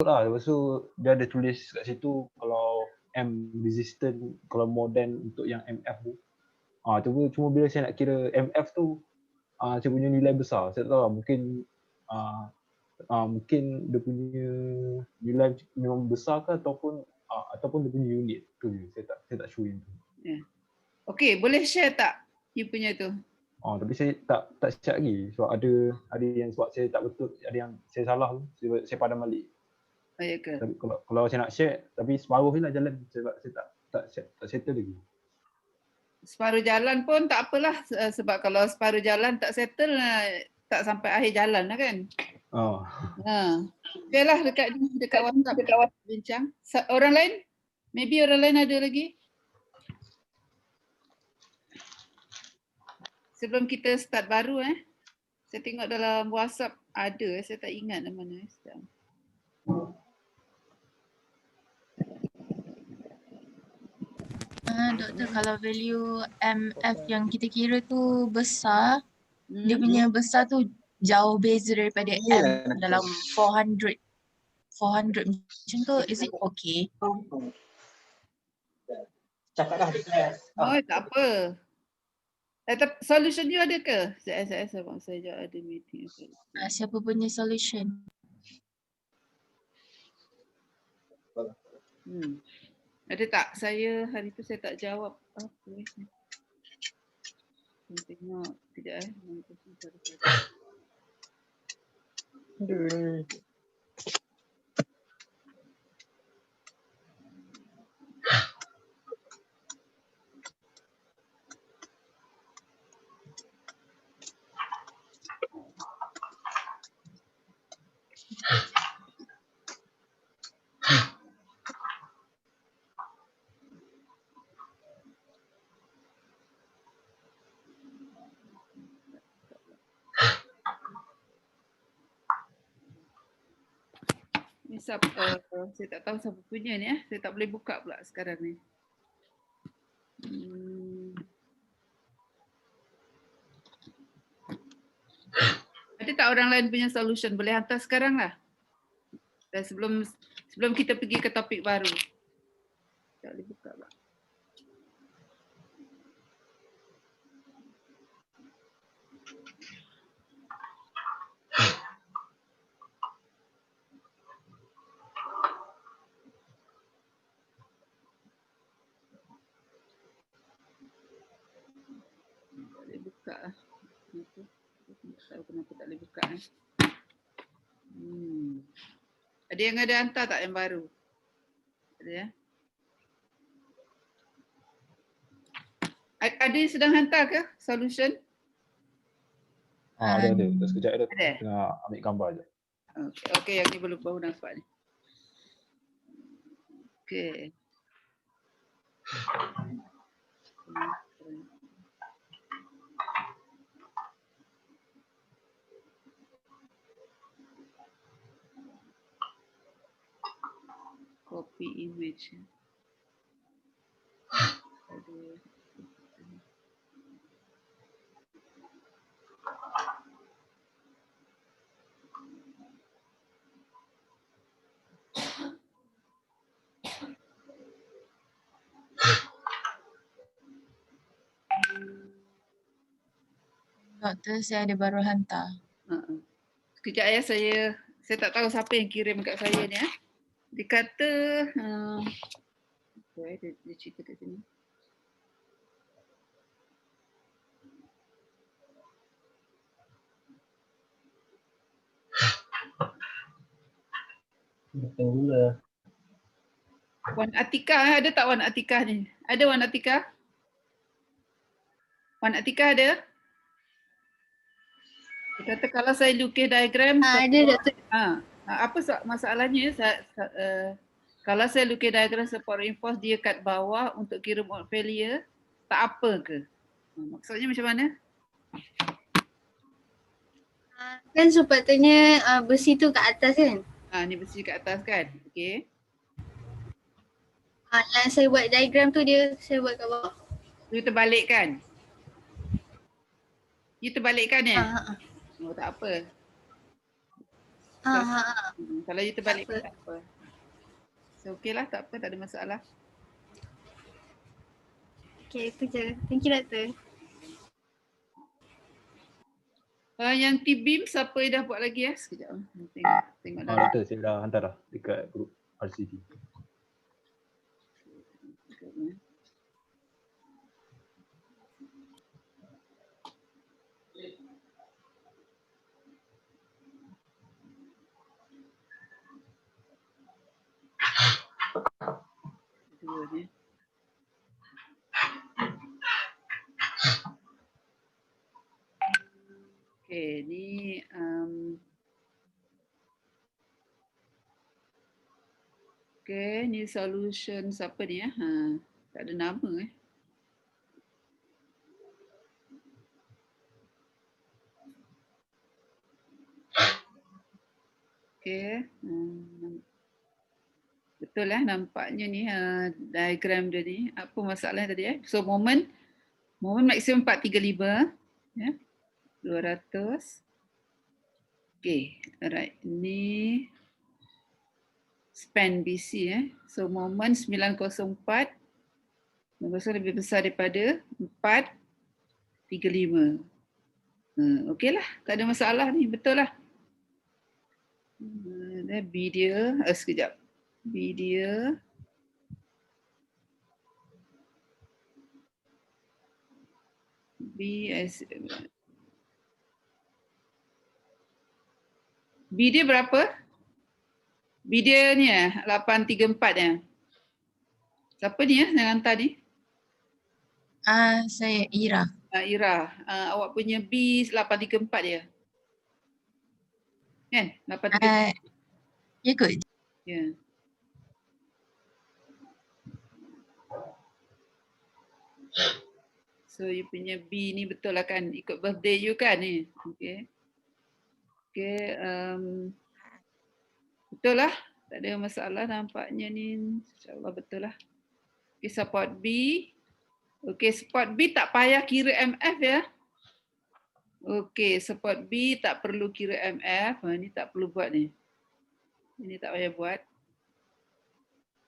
lah. Lepas tu dia ada tulis kat situ kalau M resistant, kalau modern untuk yang MF tu. Cuma bila saya nak kira MF tu, saya punya nilai besar. Saya tak tahu lah, mungkin dia punya nilai memang besar ke ataupun dia punya unit tu je. Saya tak sure yang tu. Okey, boleh share tak you punya tu? Tapi saya tak siap lagi sebab ada yang sebab saya tak betul, ada yang saya salah tu, saya padam balik. Ya ke? Tapi kalau saya nak share, tapi separuh je lah jalan, sebab saya tak settle lagi. Separuh jalan pun tak apalah, sebab kalau separuh jalan tak settle, tak sampai akhir jalan lah kan? Okay lah, dekat WhatsApp bincang. Orang lain? Maybe orang lain ada lagi? Sebelum kita start baru saya tengok dalam WhatsApp ada, saya tak ingat nama mana. Doktor, kalau value MF yang kita kira tu besar, dia punya besar tu jauh beza daripada M dalam 400 macam tu, is it okay? Cakaplah di kelas. Tak apa. Solution you ada ke? Saya ada meeting. Siapa punya solution? Ada tak? Saya hari tu saya tak jawab apa. Tengok tidak saya tak tahu siapa punya ni saya tak boleh buka pula sekarang ni. Ada tak orang lain punya solution? Boleh hantar sekarang lah. Dan sebelum kita pergi ke topik baru. Tak boleh buka pula. Kenapa tak boleh buka Ada yang ada hantar tak yang baru? Ada ya? Ada yang sedang hantar ke solution? Ada. Sekejap ada. Ada? Tengah ambil gambar je. Okey, yang ni belum baru nampak ni. Okey. Copy image. Doktor, saya ada baru hantar. Sekejap ya, saya tak tahu siapa yang kirim kat saya ni. Dia kata dia cerita kat sini. Betul lah. Wan Atikah, ada tak Wan Atikah ni? Ada Wan Atikah? Wan Atikah ada? Dia kata kalau saya lukis diagram. Ada doktor. Apa masalahnya? Kalau saya lukis diagram support reinforce dia kat bawah untuk kira mode failure, tak apa ke? Maksudnya macam mana? Kan sepatutnya besi tu kat atas kan? Ni besi kat atas kan? Okey. Yang saya buat diagram tu saya buat kat bawah. You terbalikkan? You terbalikkan ya? Tak apa. Kalau you terbalik Tak apa. tak apa. So okey lah, tak apa, tak ada masalah. Okay, itu je. Thank you, Doktor. Yang T-beam siapa yang dah buat lagi ya? Sekejap. Tengok dalam. Doktor, saya dah hantar dah dekat grup RCT. Dua ni. Okay, ni okay, ni solution siapa ni ya? Tak ada nama Okay. Betul lah nampaknya ni diagram dia ni. Apa masalahnya tadi So moment maksimum 435 ya. 200. Okay, alright. Ni span BC So moment 904 lebih besar daripada 435. Okey lah, tak ada masalah ni, betul lah. B dia, sekejap. B dia B dia berapa? B dia ni 834 ya. Siapa ni yang hantar ni? Saya Ira. Ira. Awak punya B 834 dia. Kan? 834. Ya kot. Ya. So you punya B ni betul lah kan? Ikut birthday you kan ni? Okay. Okay. Betul lah. Tak ada masalah nampaknya ni. InsyaAllah betul lah. Okay, support B. Okay, support B tak payah kira MF ya. Okay, support B tak perlu kira MF. Ni tak perlu buat ni. Ini tak payah buat.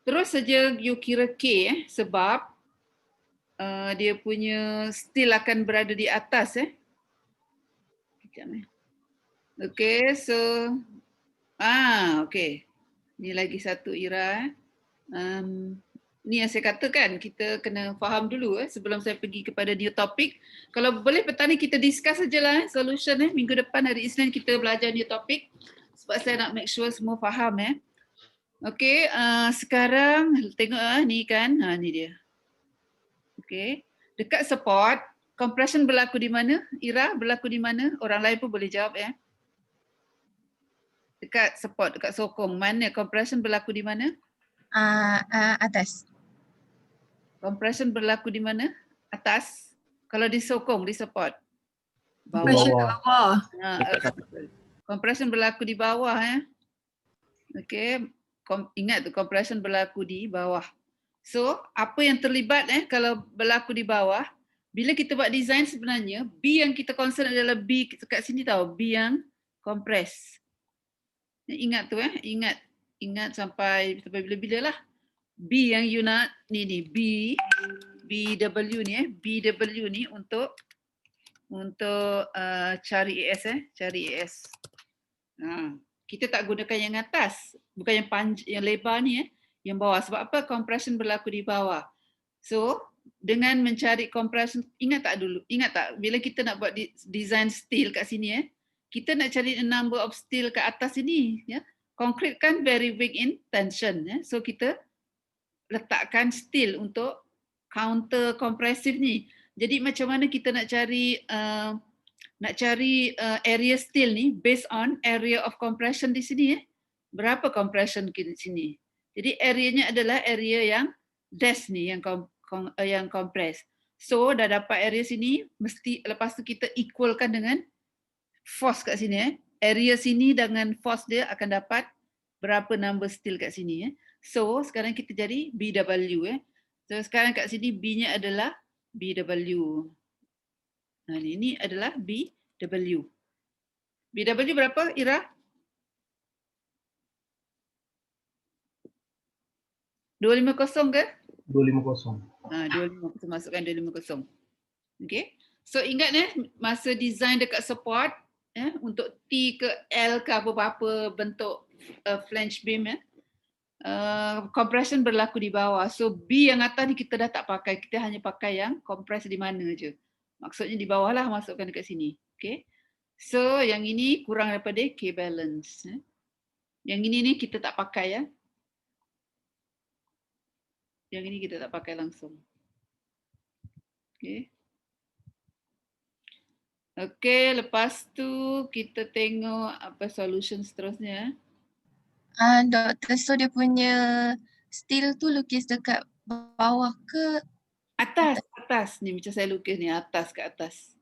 Terus saja you kira K sebab dia punya steel akan berada di atas Okay, so okay. Ni lagi satu Ira. Ni yang saya katakan, kita kena faham dulu sebelum saya pergi kepada new topic. Kalau boleh petang ni kita discuss sajalah solution minggu depan hari Isnin kita belajar new topic sebab saya nak make sure semua faham Okay, sekarang tengok ni kan, ni dia. Okay, dekat support, compression berlaku di mana? Ira, berlaku di mana? Orang lain pun boleh jawab Dekat support, dekat sokong, mana compression berlaku di mana? Atas. Compression berlaku di mana? Atas. Kalau disokong, di support. Compression Bawah. di bawah. Compression berlaku di bawah Okay. Ingat tu, compression berlaku di bawah. So, apa yang terlibat kalau berlaku di bawah, bila kita buat design sebenarnya, B yang kita concern adalah B kat sini tahu, B yang compress. Ingat tu ingat sampai bila-bila lah. B yang you nak ni BW ni BW ni untuk cari AS cari AS. Kita tak gunakan yang atas, bukan yang lebar ni yang bawah. Sebab apa? Compression berlaku di bawah. So, dengan mencari compression, ingat tak bila kita nak buat design steel kat sini kita nak cari the number of steel kat atas ini Concrete kan very weak in tension So kita letakkan steel untuk counter compressive ni. Jadi macam mana kita nak cari area steel ni based on area of compression di sini Berapa compression di sini? Jadi areanya adalah area yang dash ni yang compress. So dah dapat area sini, mesti lepas tu kita equalkan dengan force kat sini Area sini dengan force dia akan dapat berapa number steel kat sini So sekarang kita jadi BW So sekarang kat sini B-nya adalah BW. Ini adalah BW. BW berapa Ira? 250 ke? 250. 250, masukkan 250. Okay. So ingat masa design dekat support untuk T ke L ke apa-apa bentuk flange beam compression berlaku di bawah. So B yang atas ni kita dah tak pakai, kita hanya pakai yang compress di mana je. Maksudnya di bawah lah, masukkan dekat sini. Okay. So yang ini kurang daripada K balance. Yang ini ni kita tak pakai ya. Yang ini kita tak pakai langsung. Okay. Okay, lepas tu kita tengok apa solution seterusnya. Doktor, so dia punya steel tu lukis dekat bawah ke? Atas ni macam saya lukis ni, atas ke atas.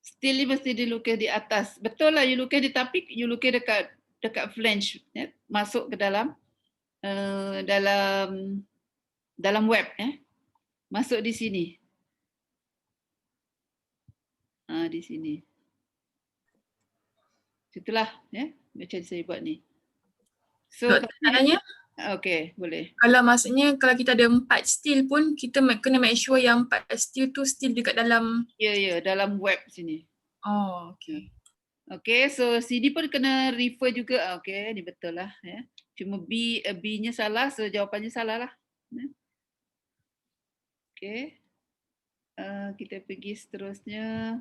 Steel ni mesti dilukis di atas. Betul lah you lukis di, tapi you lukis dekat flange, masuk ke dalam dalam web masuk di sini. Di sini. Itulah macam saya buat ni. So Doktor, okay, boleh. kalau maksudnya kalau kita ada 4 steel pun kita kena make sure yang 4 steel tu still dekat dalam. Ya, dalam web sini. Oh, okay. Okay, so sini pun kena refer juga. Okay, ni betul lah. Cuma B-nya salah, so jawapannya salah lah. Okay. Kita pergi seterusnya.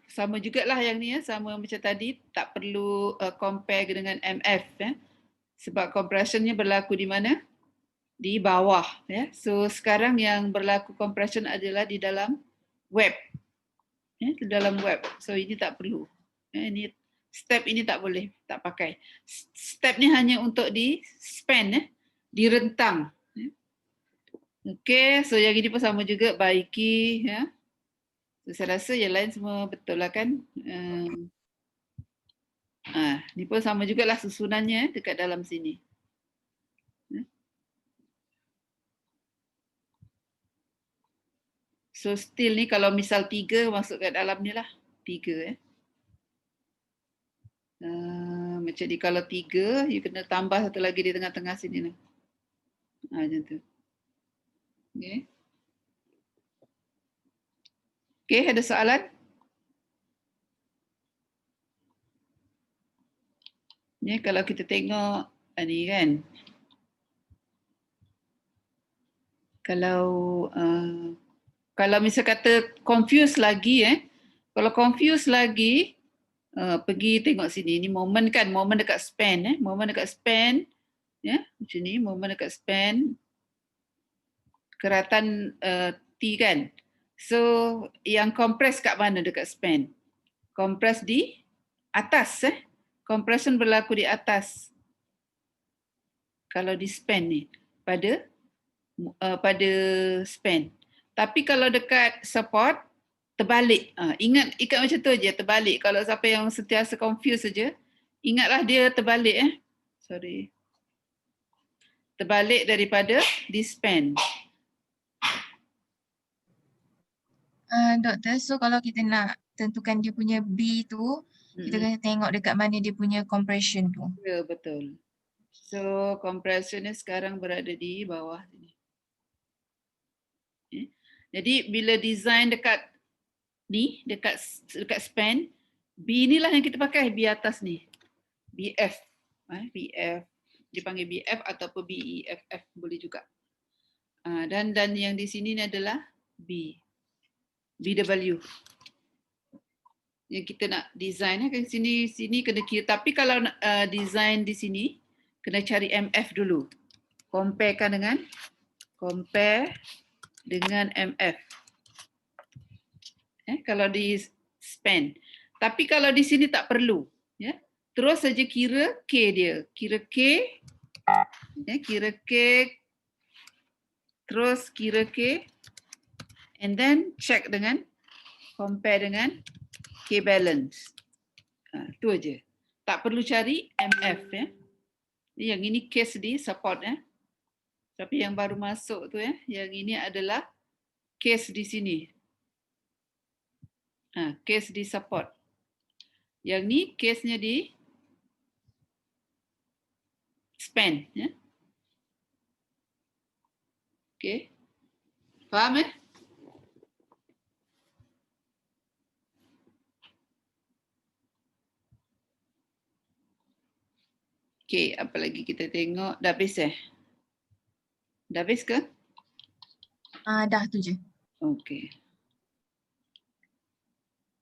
Sama jugalah yang ni sama macam tadi, tak perlu compare dengan MF sebab compressionnya berlaku di mana? Di bawah So sekarang yang berlaku compression adalah di dalam web. Di dalam web. So ini tak perlu. Ini step ini tak boleh, tak pakai. Step ni hanya untuk di span direntang. Okay, so yang ini pun sama juga, baiki So, saya rasa yang lain semua betul lah kan. Ni pun sama jugalah susunannya dekat dalam sini. So still ni kalau misal 3 masuk kat dalam ni lah. 3 macam ni kalau 3, you kena tambah satu lagi di tengah-tengah sini lah. Macam tu. Okay. Okay, ada soalan? Ni kalau kita tengok ni kan. Kalau misal kata confuse lagi kalau confuse lagi pergi tengok sini. Ni moment kan, moment dekat span moment dekat span macam ni, moment dekat span keratan T kan. So yang compress kat mana dekat span? Compress di atas compression berlaku di atas. Kalau di span ni pada span. Tapi kalau dekat support terbalik. Ikat macam tu aje, terbalik. Kalau siapa yang sentiasa confuse saja, ingatlah dia terbalik Sorry. Terbalik daripada di span. Doktor, so kalau kita nak tentukan dia punya B tu, kita kena tengok dekat mana dia punya compression tu. Ya, betul. So, compression ni sekarang berada di bawah sini. Jadi, bila design dekat ni, dekat span, B ni lah yang kita pakai, B atas ni. BF. BF. Dipanggil BF ataupun BEFF boleh juga. Dan yang di sini ni adalah B. BW. Yang kita nak design kan sini kena kira, tapi kalau design di sini kena cari MF dulu. Compare dengan MF. Kalau di span. Tapi kalau di sini tak perlu, terus saja kira K dia. Kira K, terus kira K, and then check compare dengan K balance. Tu aja. Tak perlu cari MF Yang ini case di support Tapi yang baru masuk tu yang ini adalah case di sini. Case di support. Yang ni case-nya di expand. Ya? Okay. Faham eh? Okay, apa lagi kita tengok? Dah habis eh? Dah habis ke? Dah tu je. Okay.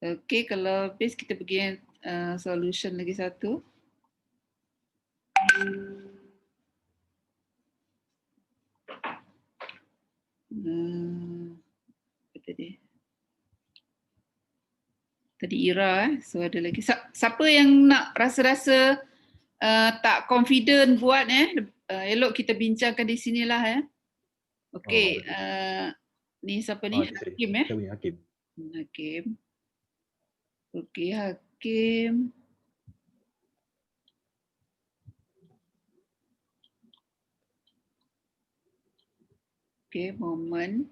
Okay, kalau habis kita pergi solution lagi satu. Apa tadi? Tadi Ira so ada lagi. Siapa yang nak rasa-rasa tak confident buat elok kita bincangkan di sinilah Okey, ni siapa ni? Hakim Saya punya Hakim. Hakim. Okey, Hakim. Okey, moment.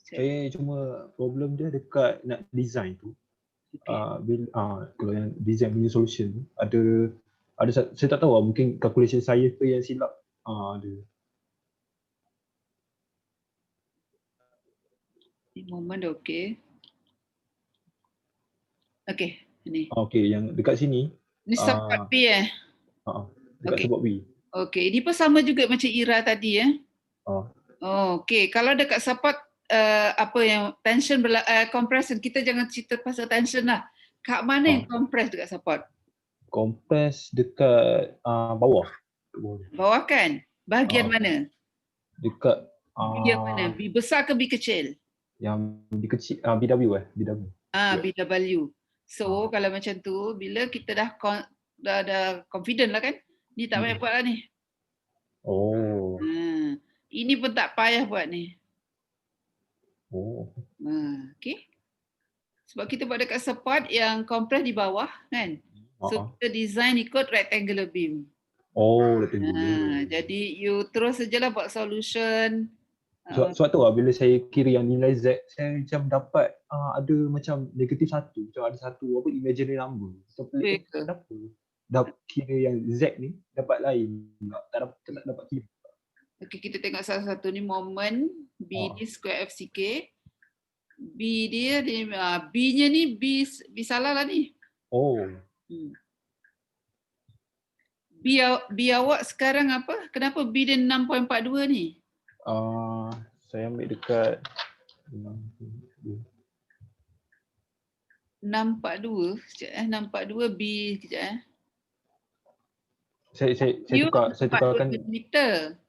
Saya cuma problem dia dekat nak design tu. Kalau yang design punya solution tu, ada saya tak tahu lah, mungkin calculation saya tu yang silap. Ada. Moment dah okey. Okey, ni. Okey, yang dekat sini. Ni support B dekat Okey. support B. Okey, ini pun sama juga macam Ira tadi okey, kalau dekat support apa yang tension compression, kita jangan cerita pasal tension lah. Kat mana yang compress dekat support? Compress dekat bawah. Bawah kan? Bahagian mana? Dekat B yang mana? B besar ke B kecil? yang B kecil, BW BW. BW. So kalau macam tu, bila kita dah confident lah kan, ni tak payah buat lah ni. Oh. Ini pun tak payah buat ni. Oh. Okay. Sebab kita buat dekat support yang compress di bawah kan. So kita design ikut rectangular beam. Oh, rectangular. Jadi you terus sajalah buat solution. Sebab tu lah bila saya kira yang nilai Z, saya macam dapat ada macam negatif 1. Macam ada satu imaginary number. So pelik kenapa? Dah kira yang Z ni dapat lain. Tak dapat kira. Okay, kita tengok salah satu ni moment. B ni square FCK. B dia B-nya ni B salah lah ni. Oh. B awak sekarang apa? Kenapa B dia 6.42 ni? Saya ambil dekat 642. Sekejap 642 B sekejap Saya tukarkan meter.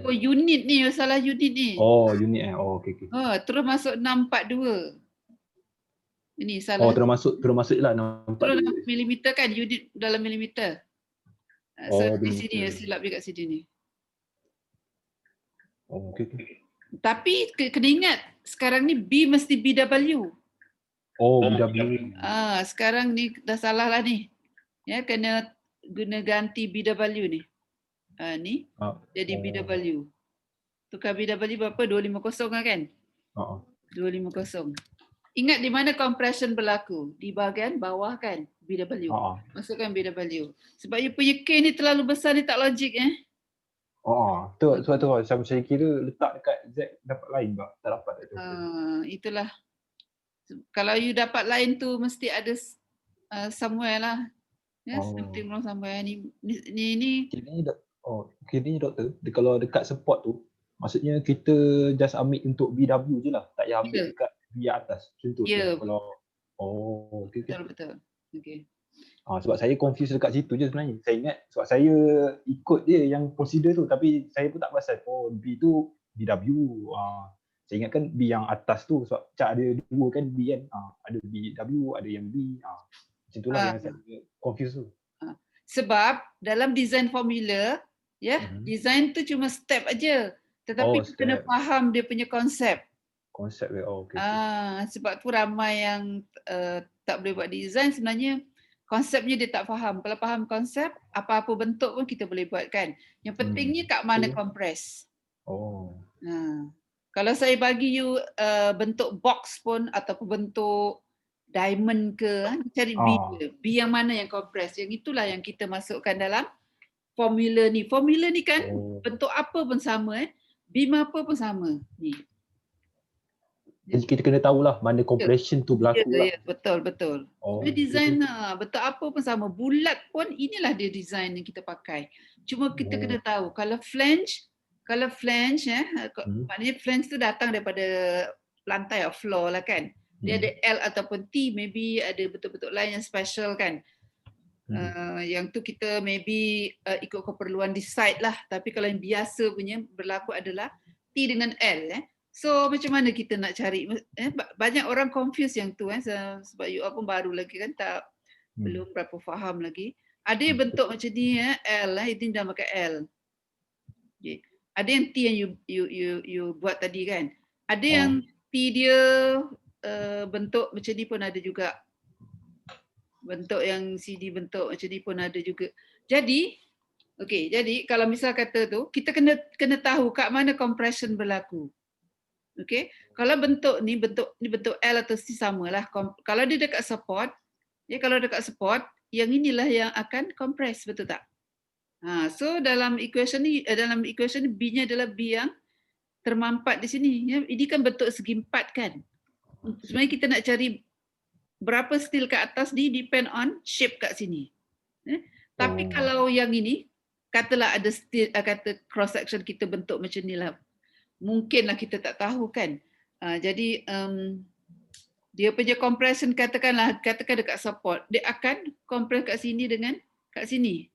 Unit ni, salah unit ni. Unit okey. Terus masuk 642. Ini salah. Terus lah 642. Terus milimeter kan, unit dalam milimeter. So di sini silap juga sini ni. Okey. Tapi kena ingat sekarang ni B mesti BW. BW. Sekarang ni dah salah lah ni. Ya, kena guna ganti BW ni. Ni jadi BW. Tukar BW berapa? 250 lah kan? 250. Ingat di mana compression berlaku? Di bahagian bawah kan? BW. Masukkan BW. Sebab you punya K ni terlalu besar ni tak logik Sebab tu macam saya kira letak dekat Z dapat lain tak? Tak dapat. Itulah. Kalau you dapat lain tu mesti ada somewhere lah. Something wrong somewhere ni. Kini doktor, kalau dekat support tu, maksudnya kita just ambil untuk BW je lah. Tak payah ambil dekat B atas. Macam tu. Kalau okey. Betul. Okey. Sebab saya confuse dekat situ je sebenarnya. Saya ingat sebab saya ikut dia yang procedure tu, tapi saya pun tak perasan B tu BW. Saya ingatkan B yang atas tu sebab ada dua kan B kan. Ada BW, ada yang B. Macam itulah yang saya confuse tu. Sebab dalam design formula, design tu cuma step aja. Tetapi kita kena faham dia punya konsep. Okey. Sebab tu ramai yang tak boleh buat design sebenarnya konsepnya dia tak faham. Kalau faham konsep, apa-apa bentuk pun kita boleh buat kan. Yang pentingnya kat mana compress. Kalau saya bagi you bentuk box pun ataupun bentuk diamond ke, cari B Ah. dia. B yang mana yang compress. Yang itulah yang kita masukkan dalam formula ni. Formula ni kan bentuk apa pun sama beam apa pun sama. Ni. Jadi kita kena tahulah mana compression tu berlaku lah. Ya, betul, betul. Oh, Dia design bentuk apa pun sama. Bulat pun inilah dia design yang kita pakai. Cuma kita kena tahu kalau flange maknanya flange tu datang daripada lantai atau floor lah kan. Dia ada L ataupun T, maybe ada bentuk-bentuk lain yang special kan. Yang tu kita maybe ikut keperluan di site lah. Tapi kalau yang biasa punya berlaku adalah T dengan L. So macam mana kita nak cari? Banyak orang confuse yang tu sebab you all pun baru lagi kan, belum berapa faham lagi. Ada yang bentuk macam ni L, itu dah pakai L. Okay. Ada yang T yang you buat tadi kan. Ada yang T dia bentuk macam ni pun ada juga. Bentuk yang CD bentuk macam ni pun ada juga. Jadi kalau misal kata tu kita kena tahu kat mana compression berlaku. Okey, kalau bentuk L atau C samalah. Kalau dia dekat support, kalau dekat support, yang inilah yang akan compress, betul tak? So dalam equation ni B-nya adalah B yang termampat di sini. Ini kan bentuk segi empat kan. Sebenarnya kita nak cari berapa steel kat atas ni depend on shape kat sini. Tapi kalau yang ini, katalah ada steel, kata cross section kita bentuk macam ni lah. Mungkinlah kita tak tahu kan. Jadi dia punya compression katakan dekat support, dia akan compress kat sini dengan kat sini.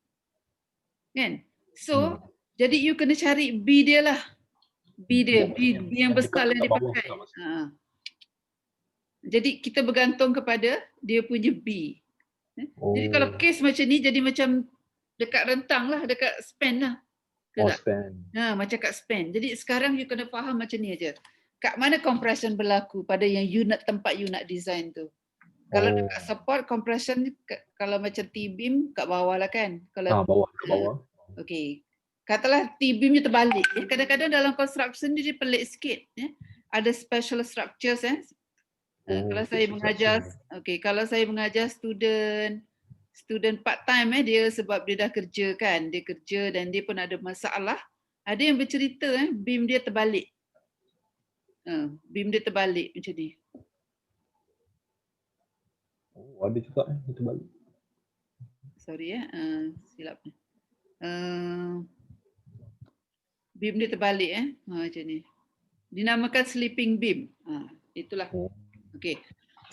Kan? So, jadi you kena cari B dia lah. B yang besar yang dipakai. Jadi kita bergantung kepada dia punya B. Jadi kalau case macam ni jadi macam dekat rentang lah, dekat span lah. Span. Macam kat span. Jadi sekarang you kena faham macam ni aja. Kat mana compression berlaku pada yang tempat you nak design tu. Kalau dekat support compression kalau macam T-beam kat bawah lah kan. Kalau bawah. Okey. Katalah T-beamnya terbalik. Kadang-kadang dalam construction dia pelik sikit. Ada special structures. Kalau saya mengajar student part time dia sebab dia dah kerja kan, dia kerja dan dia pun ada masalah. Ada yang bercerita beam dia terbalik. Beam dia terbalik macam ni. Ada juga terbalik. Sorry silap. Beam dia terbalik macam ni. Dinamakan sleeping beam. Itulah. Okey.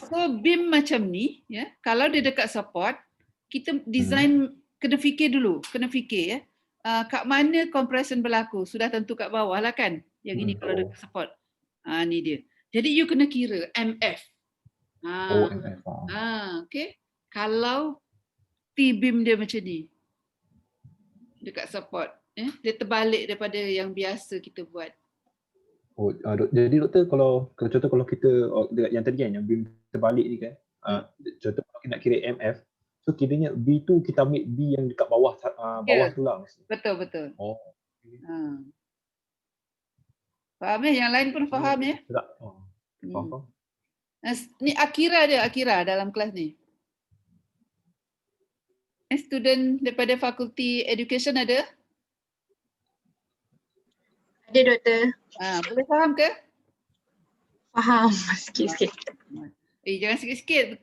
So beam macam ni kalau dia dekat support, kita design kena fikir dulu, kat mana compression berlaku. Sudah tentu kat bawah lah kan. Yang ini kalau dekat support. Ni dia. Jadi you kena kira MF. Okey. Kalau T-beam dia macam ni. Dekat support. Dia terbalik daripada yang biasa kita buat. Jadi doktor kalau contoh kalau kita yang tadi kan yang beam terbalik ni kan. Contoh kalau kita nak kira MF, so kiranya B tu kita ambil B yang dekat bawah tulang. Betul. Faham Yang lain pun faham Faham. Ni Akira dalam kelas ni. Student daripada Fakulti Education ada? Ada doktor. Boleh faham ke? Faham sikit-sikit. Jangan sikit-sikit.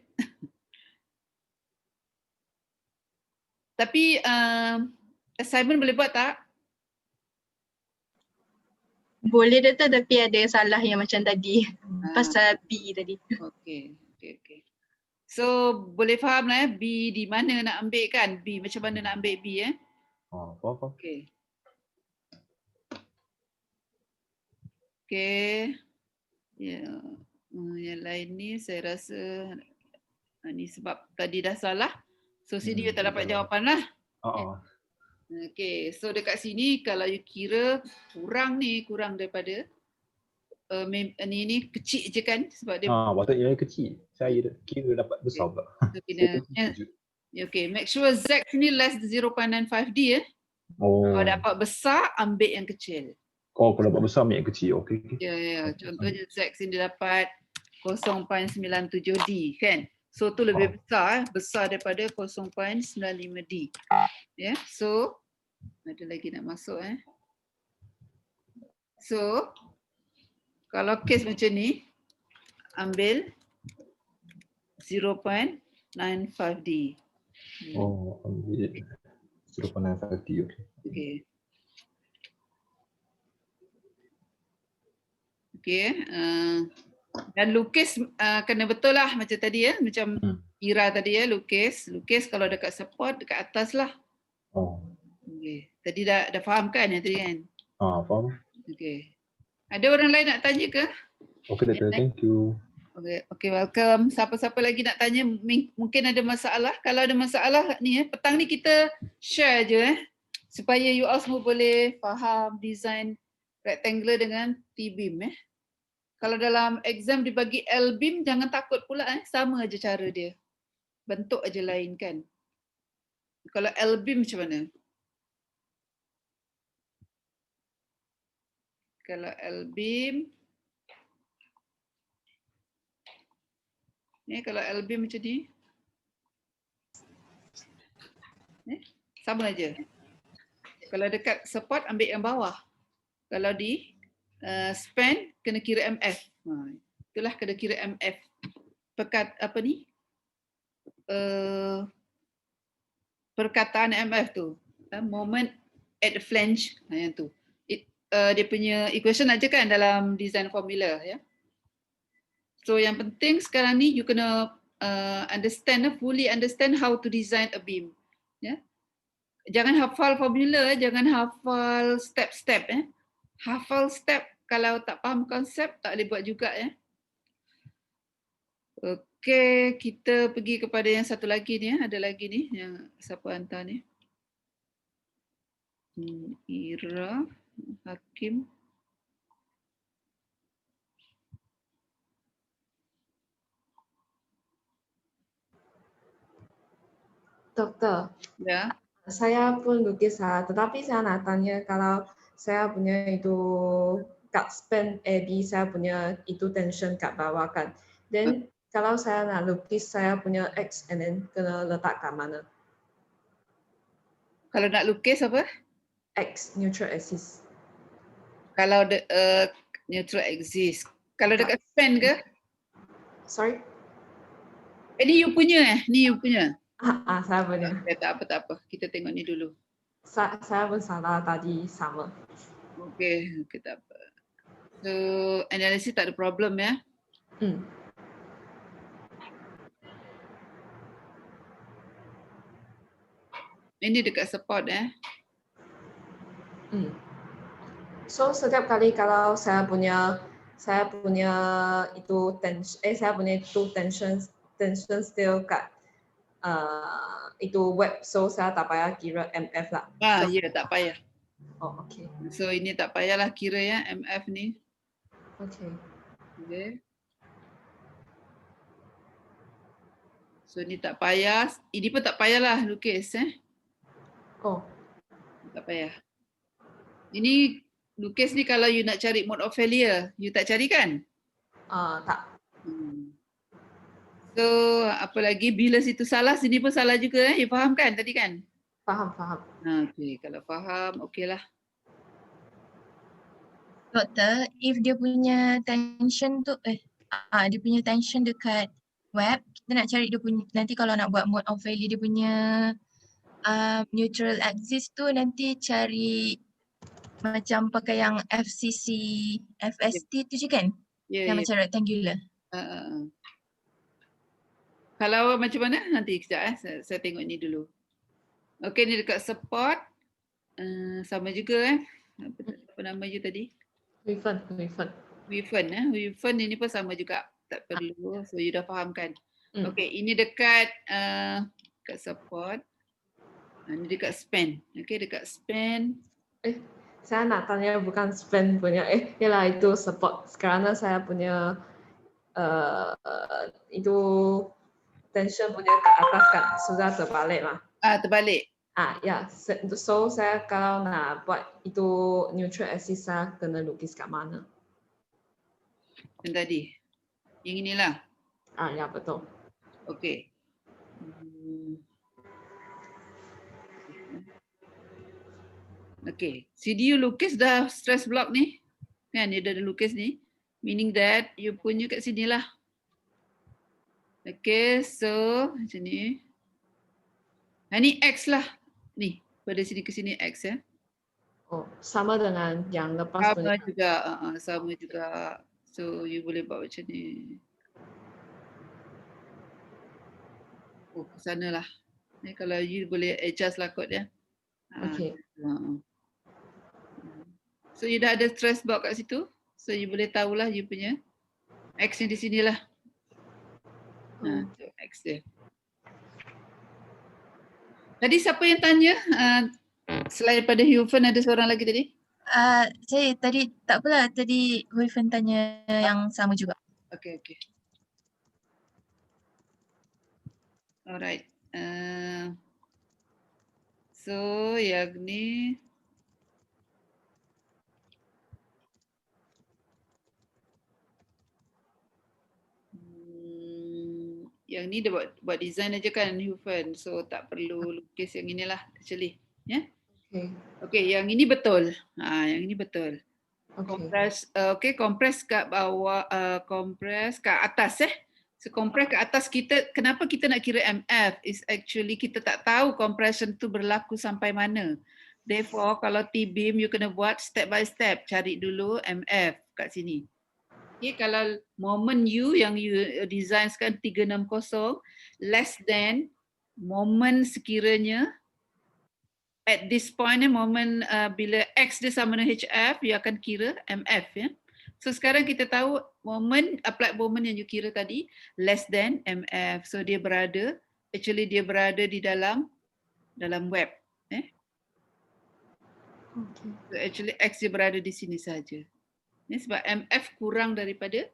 Tapi assignment boleh buat tak? Boleh doktor, tapi ada salah yang macam tadi. Pasal B tadi. Okey. So boleh faham lah B di mana nak ambil kan? B macam mana nak ambil B Faham. Okey. Yang lain ni saya rasa ni sebab tadi dah salah. So sini you tak dapat jawapan lah. Okey, so dekat sini kalau you kira kurang daripada ni kecil je kan sebab dia patutnya kecil. Saya kira dapat besar pula. Okey, make sure Z ni less than 0.95D Kalau dapat besar ambil yang kecil. Kalau dapat besar ambil yang kecil. Okey. Ya. Contohnya Z sini dia dapat 0.97D kan. So tu lebih besar daripada 0.95D. Ya, so ada lagi nak masuk So kalau kes macam ni ambil 0.95D. Oh, ambil 0.95D. Okey. Okey, dan lukis kena betul lah macam tadi macam Ira tadi lukis kalau dekat support dekat atas lah. Oh. Okey. Tadi dah faham kan yang tadi kan? Faham. Okey. Ada orang lain nak tanya ke? Okey, Doktor. Thank you. Okey, welcome. Siapa-siapa lagi nak tanya mungkin ada masalah. Kalau ada masalah ni petang ni kita share je supaya you all semua boleh faham design rectangular dengan T-beam Kalau dalam exam dibagi L-beam jangan takut pula sama aja cara dia. Bentuk aja lain kan. Kalau L-beam macam mana? Kalau L-beam kalau L-beam macam ni. Sama aja. Kalau dekat support ambil yang bawah. Kalau di span kena kira MF. Itulah kena kira MF. Perkataan MF tu. Moment at the flange. Yang tu. Dia punya equation aja kan dalam design formula ya. So yang penting sekarang ni you kena fully understand how to design a beam. Ya. Jangan hafal formula, jangan hafal step-step Hafal step, kalau tak faham konsep tak boleh buat juga Okey, kita pergi kepada yang satu lagi ni ada lagi ni yang siapa hantar ni? Ira, Hakim. Doktor, Ya. saya pun lukis tetapi saya nak tanya kalau saya punya itu kat span AB, saya punya itu tension kat bawah kan. Then kalau saya nak lukis saya punya X and then kena letak kat mana? Kalau nak lukis apa? X, neutral axis. Kalau neutral axis. Kalau dekat span ke? Sorry? Ni you punya Ni you punya? Saya punya. Tak apa. Kita tengok ni dulu. Saya pun salah tadi sama. Okey, tak apa. So, analisis tak ada problem Ini dekat support So setiap kali kalau saya punya itu tension still kat itu web, so saya tak payah kira MF lah. Ya, tak payah. Oh, okay. So ini tak payahlah kira MF ni. Okay. So ni tak payah, ini pun tak payahlah lukis Oh. Tak payah. Ini lukis ni kalau you nak cari mode of failure, you tak cari kan? Tak. So apa lagi, bila situ salah sini pun salah juga you faham kan tadi kan? Faham. Okey, kalau faham okeylah. Doktor, if dia punya tension tu dia punya tension dekat web, kita nak cari dia punya, nanti kalau nak buat mode of failure dia punya neutral axis tu nanti cari macam pakai yang FCC, FST tu je kan? Yang macam rectangular. Kalau macam mana nanti kejap saya tengok ni dulu. Okey, ni dekat support sama juga apa nama you tadi? Wifen. Wifen ini pun sama juga, tak perlu. So you dah faham kan? Okey, ini dekat support. Ini dekat span. Okey, dekat span. Saya nak tanya bukan span punya. Yalah itu support. Kerana saya punya itu tension punya ke atas kan sudah terbalik lah. Terbalik. Ya. So saya kalau nak buat itu neutral axis saya kena lukis kat mana? Yang tadi. Yang inilah. Ya betul. Okey. Okey. CD you lukis dah stress block ni. Kan dia dah lukis ni. Meaning that you punya kat sini lah. Okay, so macam ni. Ni X lah. Ni, pada sini ke sini X ya. Oh, sama dengan yang lepas Sama punya. juga, sama juga. So you boleh buat macam ni. Oh, ke sana lah. Ni kalau you boleh adjust lah kot ya. Okay. So you dah ada stress box kat situ. So you boleh tahulah you punya X ni di sinilah. So X dia. Tadi siapa yang tanya? Selain daripada Hufen ada seorang lagi tadi? Saya tadi tak apalah, tadi Huifen tanya yang sama juga. Okay. Alright. So yang ni yang ni dia buat design aja kan Hufen. So tak perlu lukis yang inilah actually. Ya. Yeah? Okay, yang ini betul. Yang ini betul. Kompres kat bawah, kompres kat atas So kompres kat atas kita, kenapa kita nak kira MF? Is actually kita tak tahu compression tu berlaku sampai mana. Therefore kalau T-beam you kena buat step by step. Cari dulu MF kat sini. Okay, kalau moment you yang you design sekarang 360 less than moment sekiranya at this point moment bila X dia sama dengan HF, you akan kira MF ya. So sekarang kita tahu moment, applied moment yang you kira tadi less than MF. So dia berada di dalam web. So actually X dia berada di sini saja. Sebab MF kurang daripada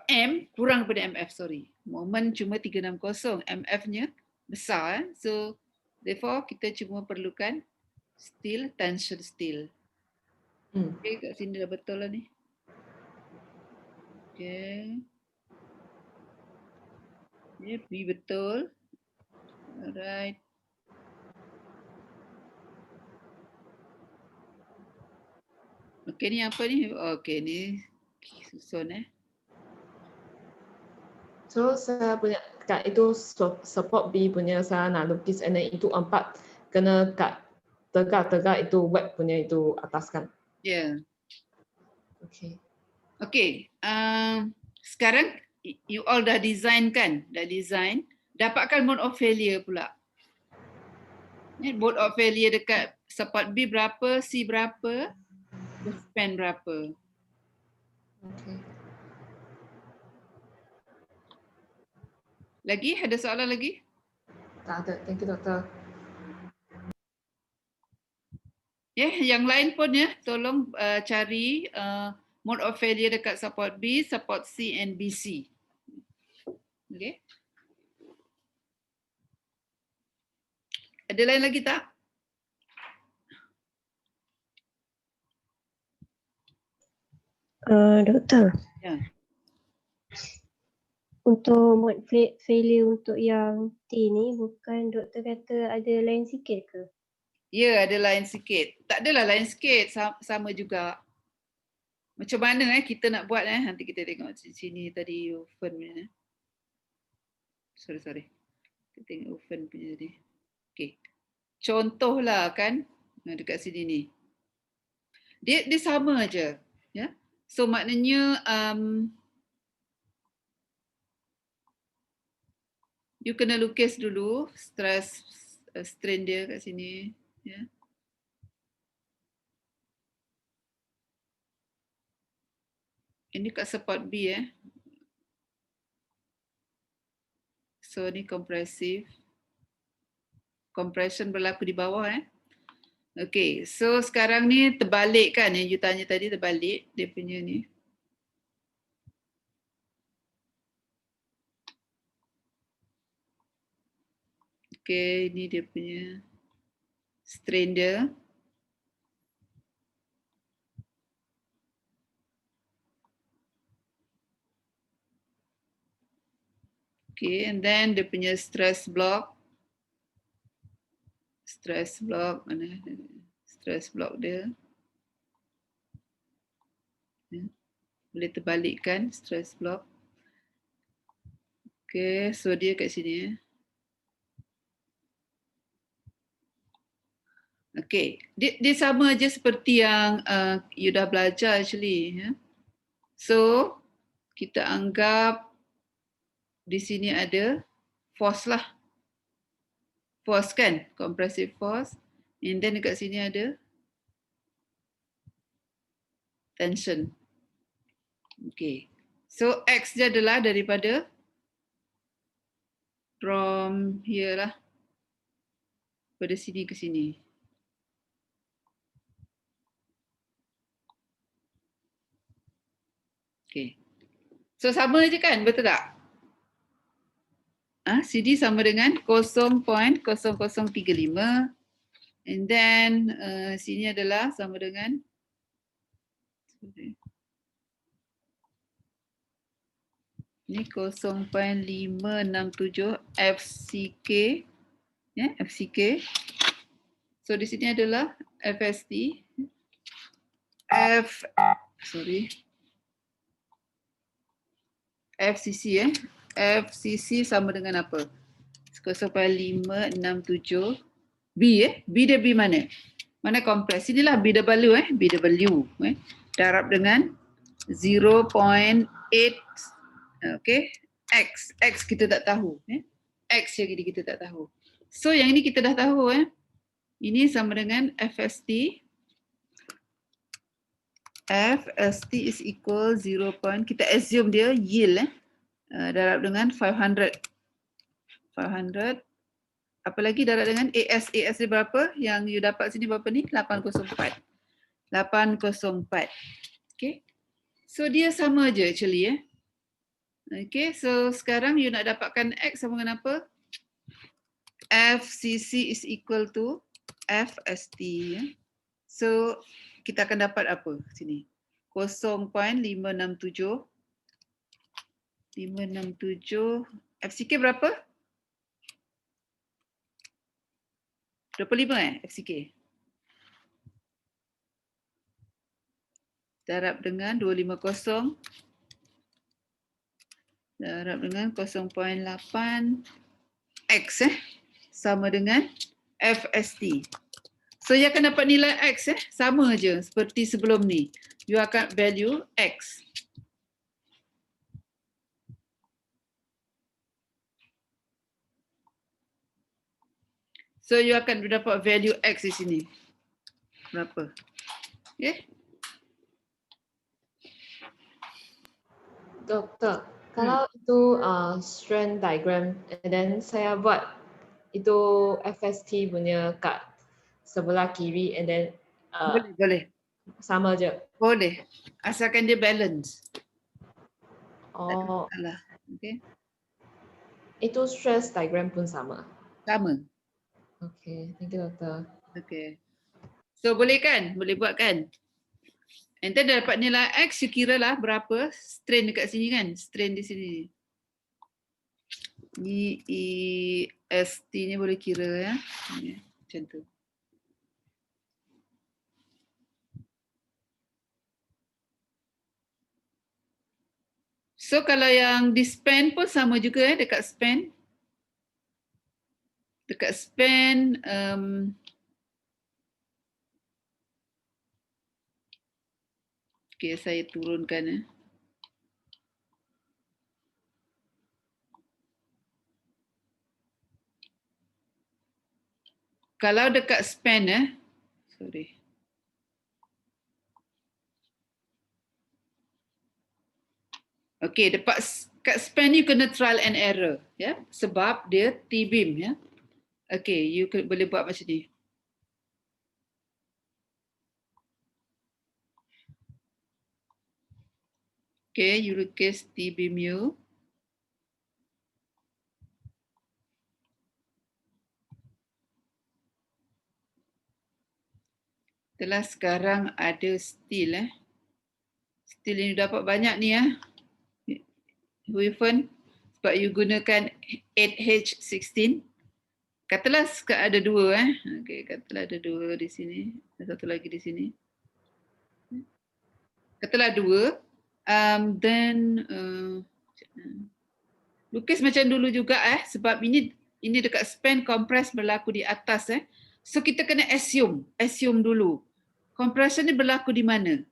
MF, sorry. Moment cuma 360, MF-nya besar. So therefore kita cuma perlukan steel, tension steel. Okay, kat sini dah betul lah ni. Okay. B betul. Alright. Okay, ni apa ni? Okay, ni susun So saya punya kat itu support B punya saya nak lukis and then itu 4 kena kat tegak-tegak itu web punya itu atas kan? Ya. Okay. Okay. Sekarang you all dah design kan? Dapatkan mode of failure pula. Mode of failure dekat support B berapa, C berapa, span berapa. Okay. Lagi? Ada soalan lagi? Tak ada. Thank you, Doktor. Yang lain pun tolong cari mode of failure dekat support B, support C and BC. Okay. Ada lain lagi tak? Doktor. Ya. Untuk mode failure untuk yang T ni bukan doktor kata ada lain sikit ke? Ya, ada lain sikit. Tak adalah lain sikit, sama juga. Macam mana kita nak buat nanti kita tengok sini tadi Ufen punya. Sorry. Kita tengok Ufen punya ni. Okey. Contohlah kan dekat sini ni. Dia sama aja, ya. So maknanya you kena lukis dulu stress strain dia kat sini, ya. Ini kat support B So ni compressive. Compression berlaku di bawah Okay, so sekarang ni terbalik kan yang you tanya tadi, terbalik dia punya ni. Okay, ni dia punya strain dia. Okay, and then dia punya stress block. Stress block mana? Stress block dia. Boleh terbalikkan stress block. Okay, so dia kat sini. Okay, dia sama je seperti yang you dah belajar actually. So, kita anggap di sini ada force lah. Force kan? Compressive force. And then dekat sini ada tension. Okay. So, X dia adalah daripada from here lah. Pada sini ke sini. Okay. So, sama je kan? Betul tak? CD sama dengan 0.0035. And then sini adalah sama dengan ini 0.567 FCK. Ya, FCK. So di sini adalah FST. FCC FCC sama dengan apa? 0.567 B B dia B mana? Mana kompres? Inilah BW BW darab dengan 0.8 okay. X kita tak tahu X yang ini kita tak tahu. So yang ini kita dah tahu ini sama dengan FST. FST is equal 0. Kita assume dia yield darab dengan 500. Apa lagi darab dengan AS dia berapa? Yang you dapat sini berapa ni? 804. Okay. So dia sama je actually Okay, so sekarang you nak dapatkan X sama dengan apa? FCC is equal to FST. So kita akan dapat apa sini? 0.567 FCK berapa? 25 FCK. Darab dengan 250 darab dengan 0.8 X sama dengan FST. So you akan dapat nilai X sama je seperti sebelum ni. You akan value X. So you akan dapat value X di sini. Berapa? Okay. Doktor, kalau itu strand diagram, and then saya buat itu FST punya kat sebelah kiri, and then boleh. sama je. Boleh. Asalkan dia balance. Oh. Alah. Okay. Itu stress diagram pun sama. Sama. Okay, thank you doktor. Okay. So boleh kan? Boleh buat kan? And then dapat nilai X, you kira lah berapa strain dekat sini kan? Strain di sini. Ni EST ni boleh kira ya. Macam tu. So kalau yang di span pun sama juga dekat span. Dekat span okay, saya turunkan Kalau dekat span sorry. Okay, kat span you kena trial and error ya, sebab dia T-beam ya. Okay, you boleh buat macam ni. Okay, you lukis T-beam you. Setelah sekarang ada steel Steel yang dapat banyak ni Huifen. sebab you gunakan 8H16. Katalah ada dua okey, katalah ada dua di sini, ada satu lagi di sini. Katalah dua, then lukis macam dulu juga sebab ini dekat span compress berlaku di atas So kita kena assume dulu. Compression ni berlaku di mana?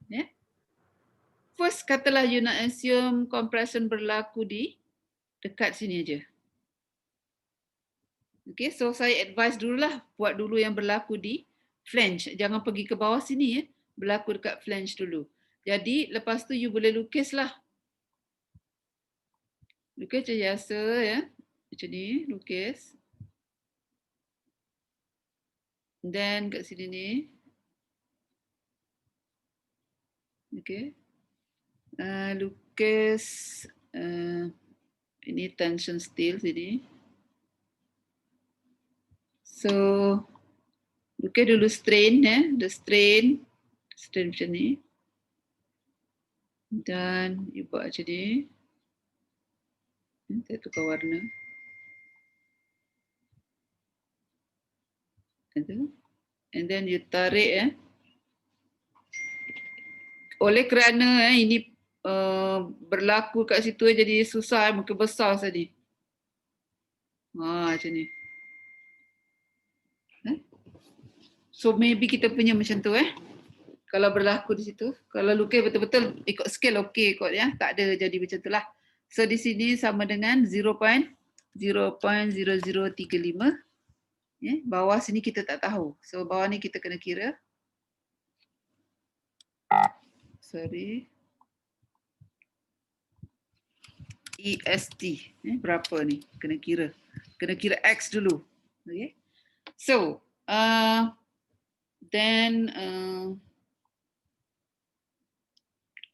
First katalah you nak assume compression berlaku di dekat sini aja. Okay, so saya advise dululah buat dulu yang berlaku di flange. Jangan pergi ke bawah sini berlaku dekat flange dulu. Jadi lepas tu you boleh lukis lah. Lukis macam biasa macam ni, lukis. Dan kat sini ni. Okay. Lukis ini tension steel sini. So lukis dulu strain the strain macam ni. Dan you buat macam ni. Saya tukar warna. And then you tarik oleh kerana ini berlaku kat situ jadi susah muka besar tadi. Macam ni. So maybe kita punya macam tu kalau berlaku di situ. Kalau lukis betul-betul ikut scale okey kot tak ada jadi macam tu lah. So di sini sama dengan 0.0035. Bawah sini kita tak tahu. So bawah ni kita kena kira. Sorry. EST. Berapa ni? Kena kira. Kena kira X dulu. Okay. So, then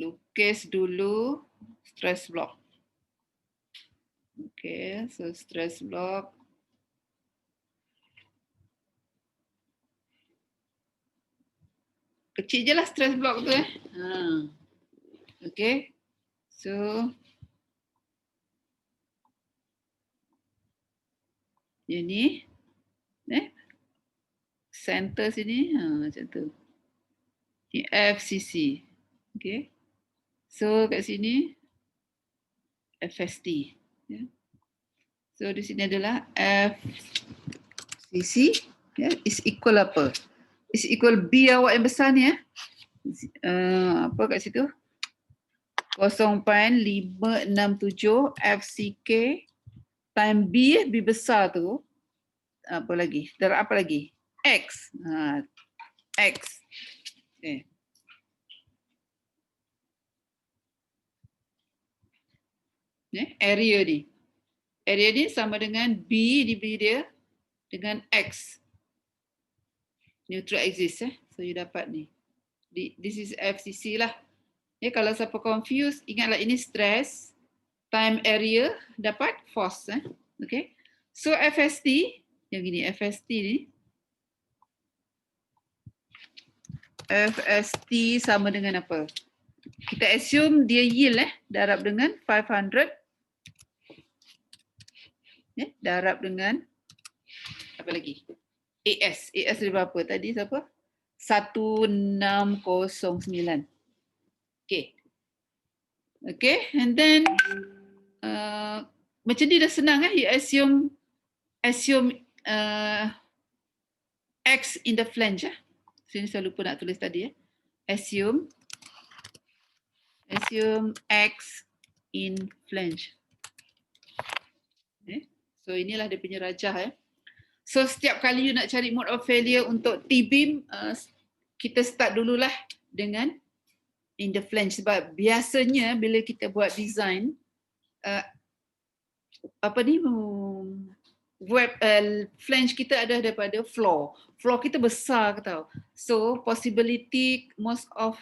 lukis dulu stress block. Okay, so stress block. Kecil je lah stress block tu Okay. So ini center sini macam tu. Ini FCC. Okay. So kat sini FST. So di sini adalah FCC is equal apa? Is equal B awak yang besar ni apa kat situ? 0.567 FCK time B besar tu apa lagi? Darab apa lagi? X. X. Okay. Area ni. Area ni sama dengan B diberi dia dengan X. Neutral axis So you dapat ni. This is FCC lah. Kalau siapa confused, ingatlah ini stress time area dapat force Okay. So FST yang gini FST ni. FST sama dengan apa? Kita assume dia yield darab dengan 500. Darab dengan apa lagi? AS dia berapa tadi siapa? 1609. Okay. Okay, and then macam ni dah senang you assume X in the flange Sini saya lupa nak tulis tadi Assume X in flange. So inilah dia punya rajah So setiap kali you nak cari mode of failure untuk T-beam, kita start dululah dengan in the flange sebab biasanya bila kita buat design flange kita ada daripada floor. Floor kita besar tau. So possibility most of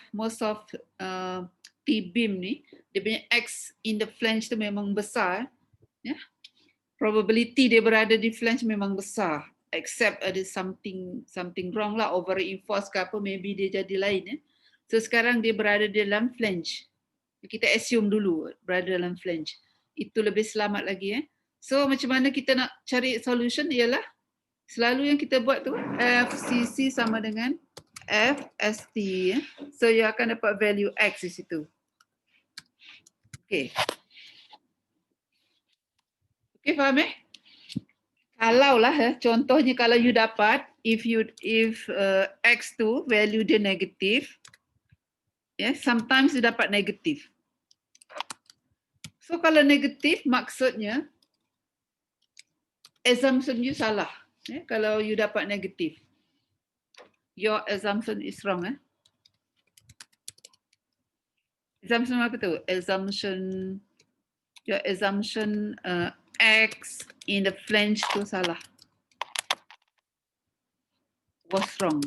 T-beam ni dia punya X in the flange tu memang besar Probability dia berada di flange memang besar, except ada something wrong lah, over reinforce ke apa, maybe dia jadi lain So sekarang dia berada di dalam flange. Kita assume dulu berada dalam flange. itu lebih selamat lagi. So macam mana kita nak cari solution ialah selalu yang kita buat tu FCC sama dengan FST. So you akan dapat value X di situ. Okay. Okay, faham Kalau lah contohnya kalau you dapat if X tu value dia negatif, sometimes you dapat negatif. So kalau negatif maksudnya assumption you salah. Kalau you dapat negatif, your assumption is wrong. Assumption apa tu? Your assumption X in the flange tu salah. Was wrong.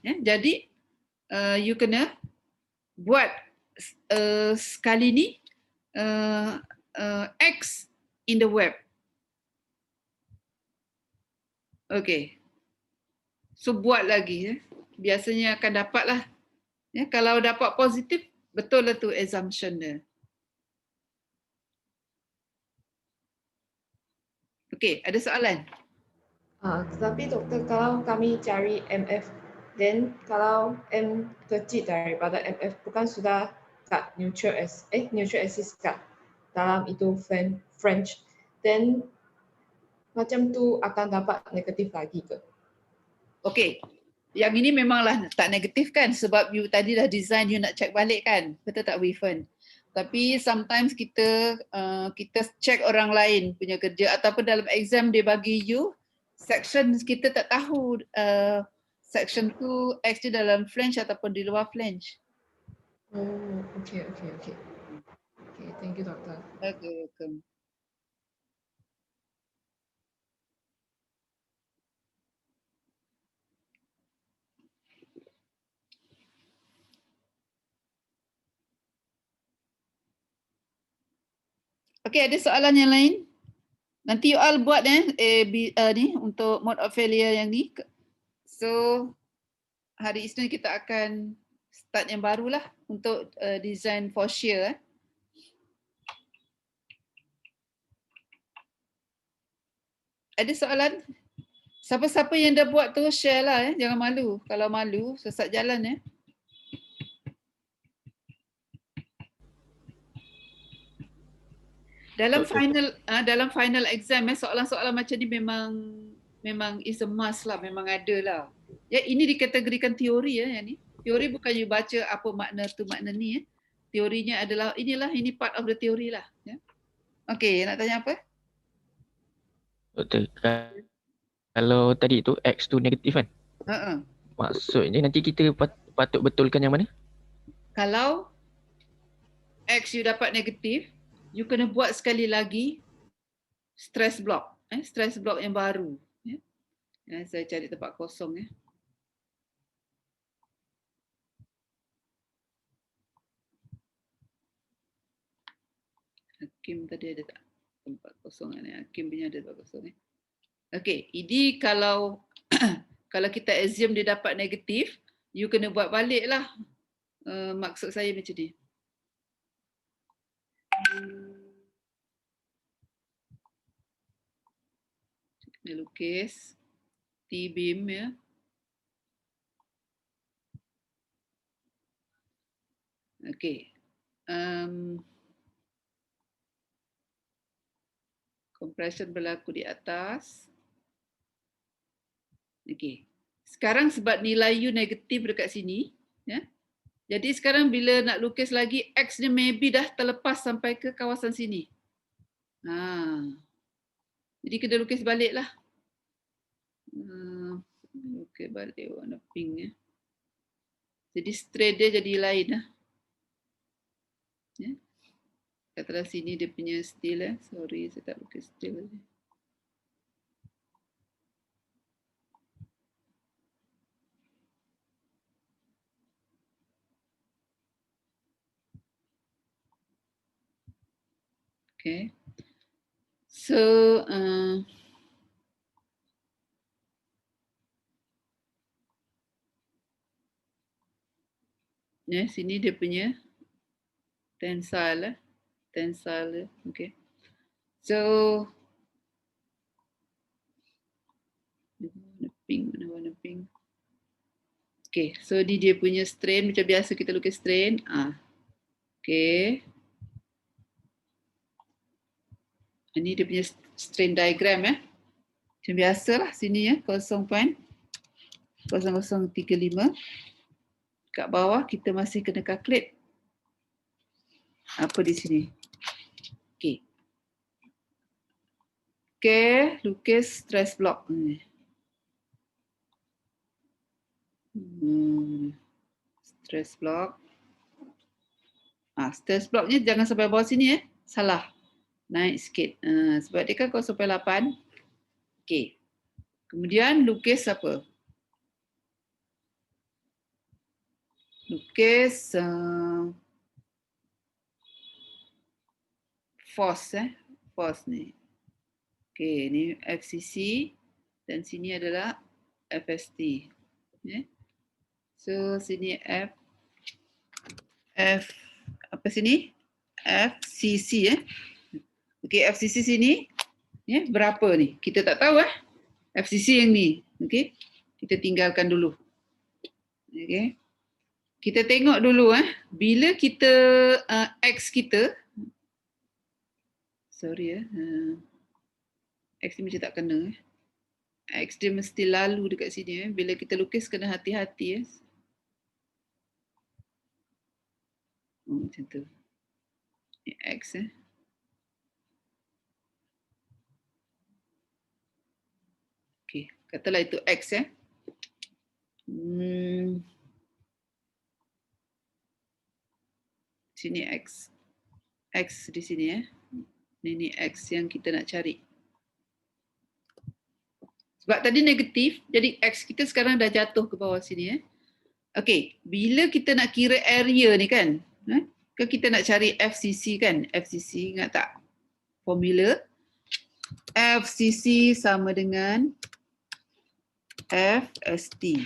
Jadi you kena buat sekali ni X in the web. Okay. So buat lagi. Biasanya akan dapat lah. Kalau dapat positif, betul lah tu assumption dia. Okay, ada soalan? Tetapi doktor, kalau kami cari MF, then kalau M kecil daripada MF bukan sudah kat neutral axis kat dalam itu French, then macam tu akan dapat negatif lagi ke? Okay, yang ini memanglah tak negatif kan sebab you tadi dah design you nak check balik kan, betul tak Wifen? Tapi sometimes kita check orang lain punya kerja ataupun dalam exam dia bagi you section kita tak tahu section tu X dia dalam flange ataupun di luar flange. Oh, okay. Okay, thank you doktor. Okay, welcome. Okay, ada soalan yang lain? Nanti you all buat ni untuk mode of failure yang ni. So hari Isnin kita akan start yang barulah untuk design for shear. Ada soalan? Siapa-siapa yang dah buat tu share lah jangan malu. Kalau malu sesat jalan Dalam final exam soalan-soalan macam ni memang is a must lah, memang ada lah. Ya, ini dikategorikan teori yang ni. Teori bukan you baca apa makna tu makna ni Teorinya adalah ini part of the teori lah ya. Okey, nak tanya apa? Doktor, kalau tadi tu X tu negatif kan? Maksudnya nanti kita patut betulkan yang mana? Kalau X you dapat negatif, you kena buat sekali lagi stress block. Stress block yang baru. Saya cari tempat kosong. Hakim tadi ada tak tempat kosong ni? Hakim punya ada tempat kosong. Okey, ini kalau kalau kita assume dia dapat negatif, you kena buat balik lah. Maksud saya macam ni. Dia lukis T-beam ya. Okey. Compression berlaku di atas. Okey. Sekarang sebab nilai U negatif dekat sini, ya. Jadi sekarang bila nak lukis lagi, X dia maybe dah terlepas sampai ke kawasan sini. Jadi kita lukis balik lah. Lukis balik warna pink ya. Jadi straight dia jadi lain lah. Ya. Kat sini dia punya steel Sorry, saya tak lukis steel aja. Okay. So, sini dia punya Tensile. Tensile. Okay. So warna pink. Okay, so ni dia punya strain macam biasa kita lukis strain. Okay. Ini dia punya strain diagram ya. Macam biasalah sini ya, 0.0035. Kat bawah kita masih kena calculate apa di sini. Okay. Okay, lukis stress block ni. Stress block. Stress blocknya jangan sampai bawah sini salah. Naik sikit. Sebab dia kan 0.8. Okey. Kemudian lukis apa? Lukis force force ni. Okey, ni FCC dan sini adalah FST. So sini F apa sini? FCC Okey, FCC sini berapa ni? Kita tak tahu FCC yang ni. Okey. Kita tinggalkan dulu. Okey. Kita tengok dulu bila kita X kita X ni macam tak kena X dia mesti lalu dekat sini bila kita lukis kena hati-hati macam tu. X Okey, katalah itu X Sini X. X di sini Ini X yang kita nak cari. Sebab tadi negatif, jadi X kita sekarang dah jatuh ke bawah sini Okey, bila kita nak kira area ni kan, kan kita nak cari FCC kan? FCC ingat tak? Formula FCC sama dengan FST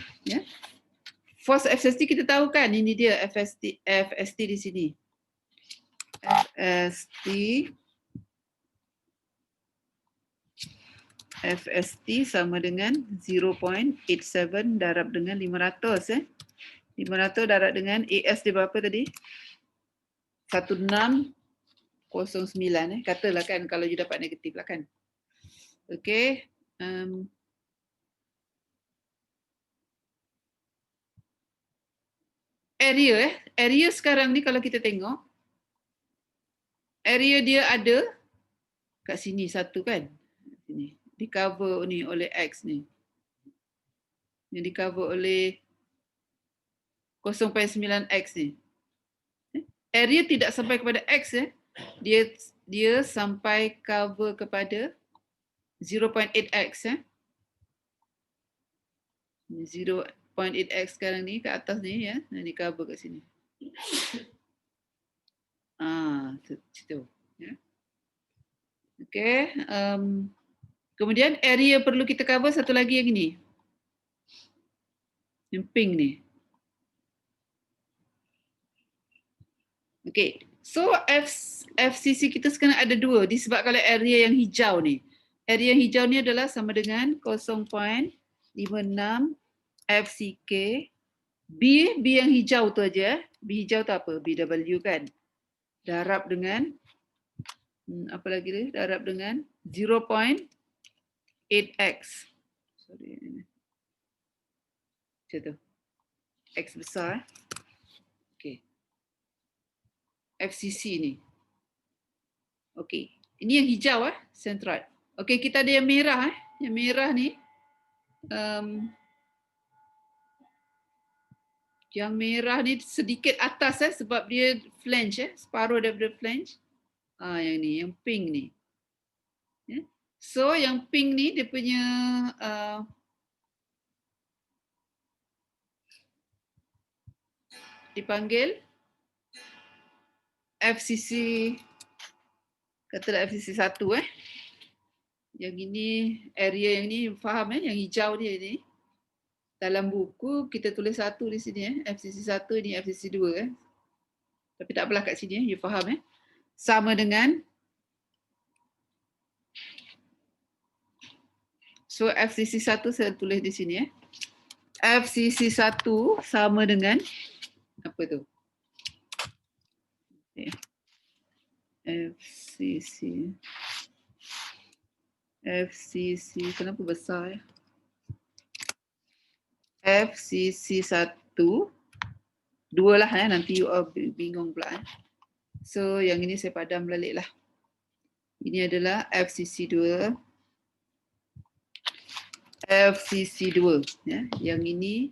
Force FST kita tahu kan, ini dia FST di sini. FST sama dengan 0.87 darab dengan 500 500 darab dengan AS dia berapa tadi? 1609 katalah kan, kalau you dapat negatif lah kan. Okey. Area sekarang ni kalau kita tengok area dia ada kat sini satu kan, sini di cover ni oleh X ni, yang di cover oleh 0.9X ni. Area tidak sampai kepada X dia sampai cover kepada 0.8X 0.8X sekarang ni kat atas ni ni cover kat sini. Situ Okey, kemudian area perlu kita cover satu lagi yang ini. Yang pink ni. Okey, so FCC kita sekarang ada dua disebabkan oleh area yang hijau ni. Area yang hijau ni adalah sama dengan 0.56 FCK. B yang hijau tu aja. B hijau tu apa? BW kan. Darab dengan apa lagi dia? Darab dengan 0.8X. Sorry. Macam tu. X besar. Okey. FCC ni. Okey. Ini yang hijau centroid. Okey, kita ada yang merah Yang merah ni yang merah ni sedikit atas sebab dia flange separuh daripada flange. Yang ni, yang pink ni. So yang pink ni dia punya dipanggil FCC, katalah FCC 1 Yang ini area yang ni faham yang hijau dia ni. Dalam buku kita tulis 1 di sini FCC 1 ni FCC 2 Tapi tak apalah kat sini, you faham sama dengan, so FCC1 saya tulis di sini FCC1 sama dengan apa tu? FCC kenapa besar FCC1 2 lah nanti you all bingung pula So yang ini saya padam balik lah. Ini adalah FCC2 FCC2 ya. Yang ini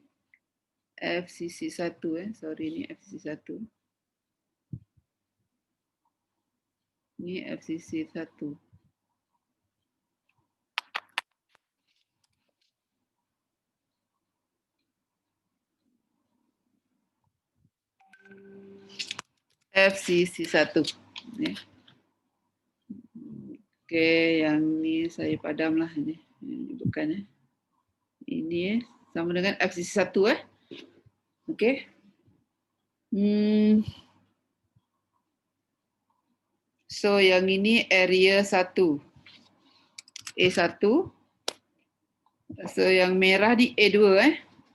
FCC1 sorry ini FCC1. Ini FCC1. FCC1 ya. Okey, yang ni saya padam lah ini. Bukan Ini sama dengan FCC1 Okey. So yang ini area 1. A1. So yang merah ni A2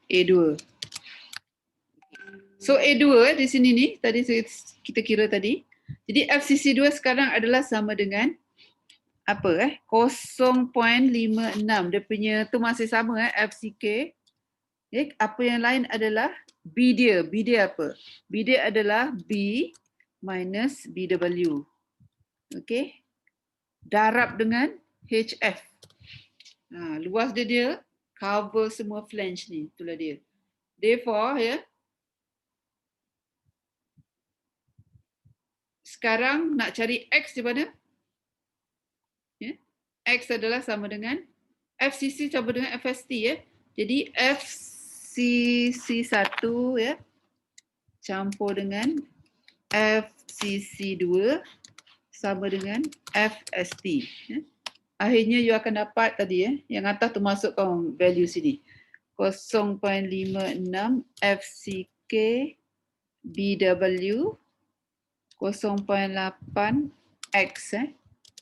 A2. So A2 di sini ni tadi kita kira tadi. Jadi FCC2 sekarang adalah sama dengan apa 0.56. Dia punya tu masih sama FCK. Apa yang lain adalah B dia. B dia apa? B dia adalah B minus BW. Okey. Darab dengan HF. Luas dia cover semua flange ni. Itulah dia. Therefore sekarang nak cari X di mana? X adalah sama dengan FCC sama dengan FST Jadi FCC1 campur dengan FCC2 sama dengan FST. Akhirnya you akan dapat tadi yang atas tu masukkan value sini. 0.56 FCK BW 0.8 X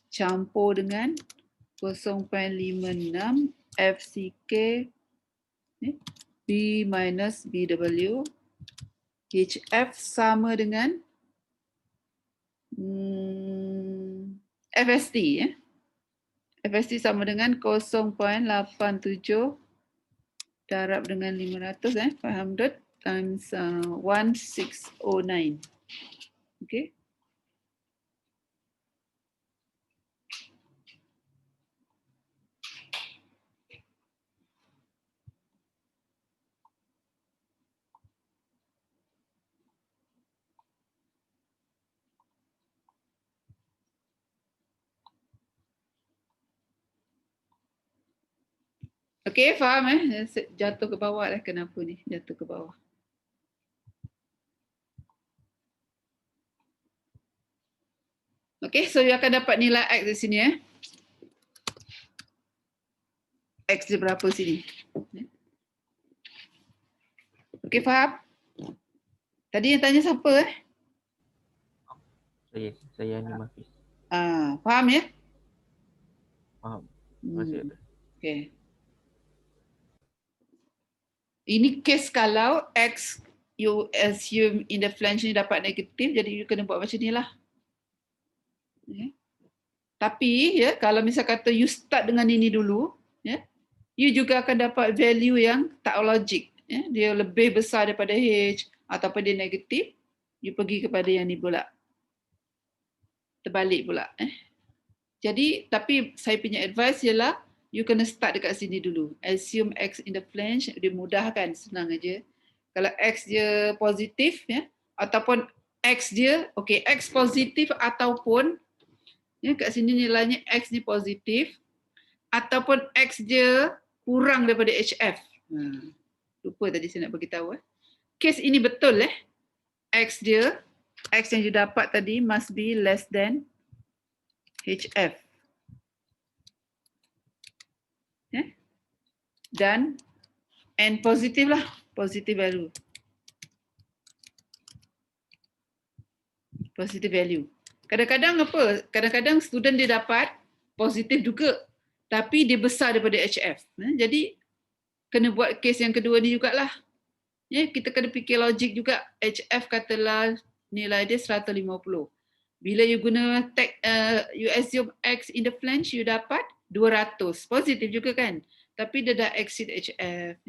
campur dengan 0.56 FCK B minus BW HF sama dengan FST FST sama dengan 0.87 darab dengan 500 500 times 1609. Okay. Okey, faham Jatuh ke bawah lah kenapa ni? Jatuh ke bawah. Okey, so you akan dapat nilai X di sini X dia berapa sini? Okey, faham? Tadi yang tanya siapa Saya ni Hafiz. Faham ya? Faham. Terima kasih. Okey. Ini case kalau X you assume in the flange ni dapat negatif, jadi you kena buat macam ni lah. Tapi kalau misal kata you start dengan ini dulu, you juga akan dapat value yang tak logik. Dia lebih besar daripada H ataupun dia negatif, you pergi kepada yang ni pula. Terbalik pula. Jadi, tapi saya punya advice ialah you kena start dekat sini dulu. Assume X in the flange, dia mudahkan, senang aja. Kalau X dia positif, ataupun X dia, okay, X positif ataupun, kat sini nilainya X ni positif, ataupun X dia kurang daripada HF. Lupa tadi saya nak beritahu. Kes ini betul X dia, X yang you dapat tadi must be less than HF. Dan N positif lah, positive value. Positive value. Kadang-kadang apa? Kadang-kadang student dia dapat positif juga tapi dia besar daripada HF. Jadi kena buat case yang kedua ni jugalah. Ya, kita kena fikir logik juga. HF katalah nilai dia 150. Bila you guna tag you assume X in the flange, you dapat 200. Positif juga kan? Tapi dia dah exceed HF.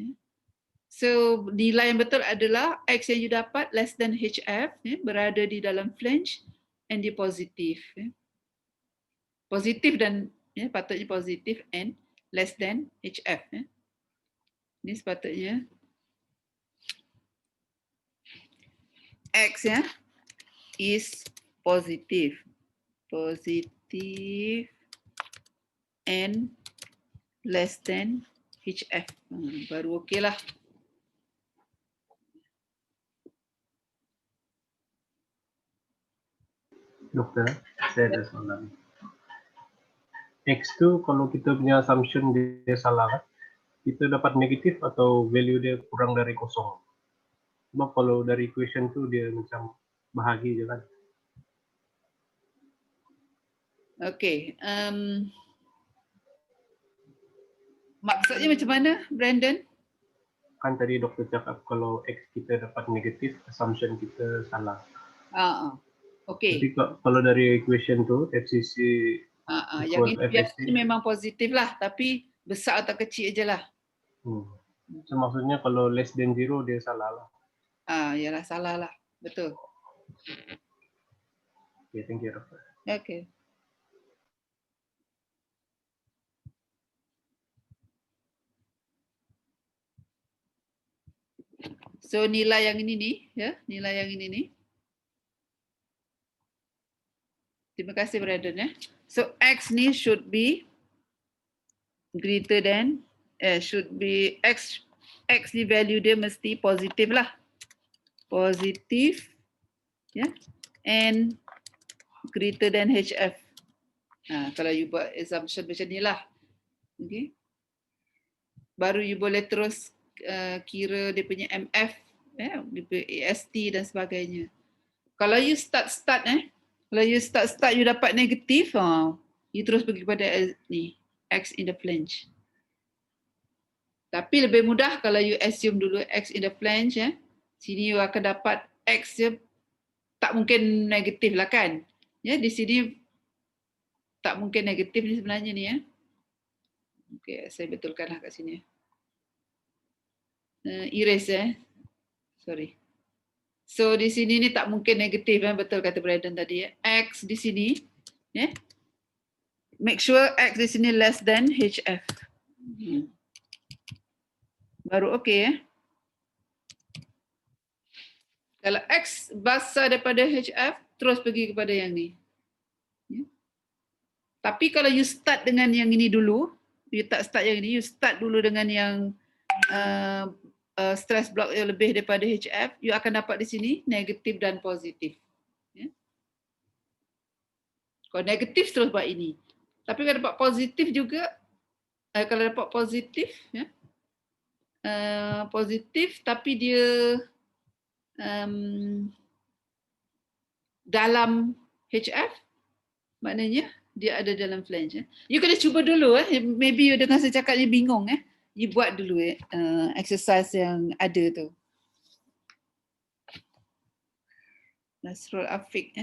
So nilai yang betul adalah X yang you dapat less than HF, berada di dalam flange and dia positif. Positif dan patutnya positif and less than HF. Ini sepatutnya X is positive. Positive and less than HF. Baru okey lah. Doktor, saya ada soalan. X tu kalau kita punya assumption dia salah kan? Kita dapat negatif atau value dia kurang dari kosong? Sebab kalau dari equation tu dia macam bahagi je kan? Okay. Maksudnya macam mana, Brandon? Kan tadi doktor cakap kalau X kita dapat negatif, assumption kita salah. Okay. Jadi kalau dari equation tu, FCC yang equal ini biasanya memang positif lah, tapi besar atau kecil je lah. So maksudnya kalau less than 0 dia salah lah. Yalah, salah lah. Betul. Okay, thank you, doktor. Okay. So nilai yang ini nih, ya, nilai yang ini nih. Terima kasih Brandon ya. So X ni should be greater than should be X ni value dia mesti positif lah. Positif ya, and greater than HF. Kalau you buat assumption macam ni lah. Okay. Baru you boleh terus kira dia punya MF, dia punya AST dan sebagainya. Kalau you start kalau you start you dapat negatif, you terus pergi kepada ni X in the flange. Tapi lebih mudah kalau you assume dulu X in the flange, sini you akan dapat X je tak mungkin negatif lah kan. Ya, di sini tak mungkin negatif ni sebenarnya ni ya. Okey, saya betulkanlah kat sini. Erase sorry. So di sini ni tak mungkin negatif betul kata Brandon tadi ya. X di sini make sure X di sini less than HF. Baru okey ya. Kalau X besar daripada HF, terus pergi kepada yang ni. Ya. Tapi kalau you start dengan yang ini dulu, you tak start yang ini, you start dulu dengan yang stress block yang lebih daripada HF, you akan dapat di sini negatif dan positif. Ya. Kalau negatif terus buat ini. Tapi kalau dapat positif juga, kalau dapat positif, ya, positif tapi dia dalam HF, maknanya dia ada dalam flange. You kena cuba dulu. Maybe you dengan saya cakap ni bingung. You buat dulu exercise yang ada tu. Nasrul Afiq.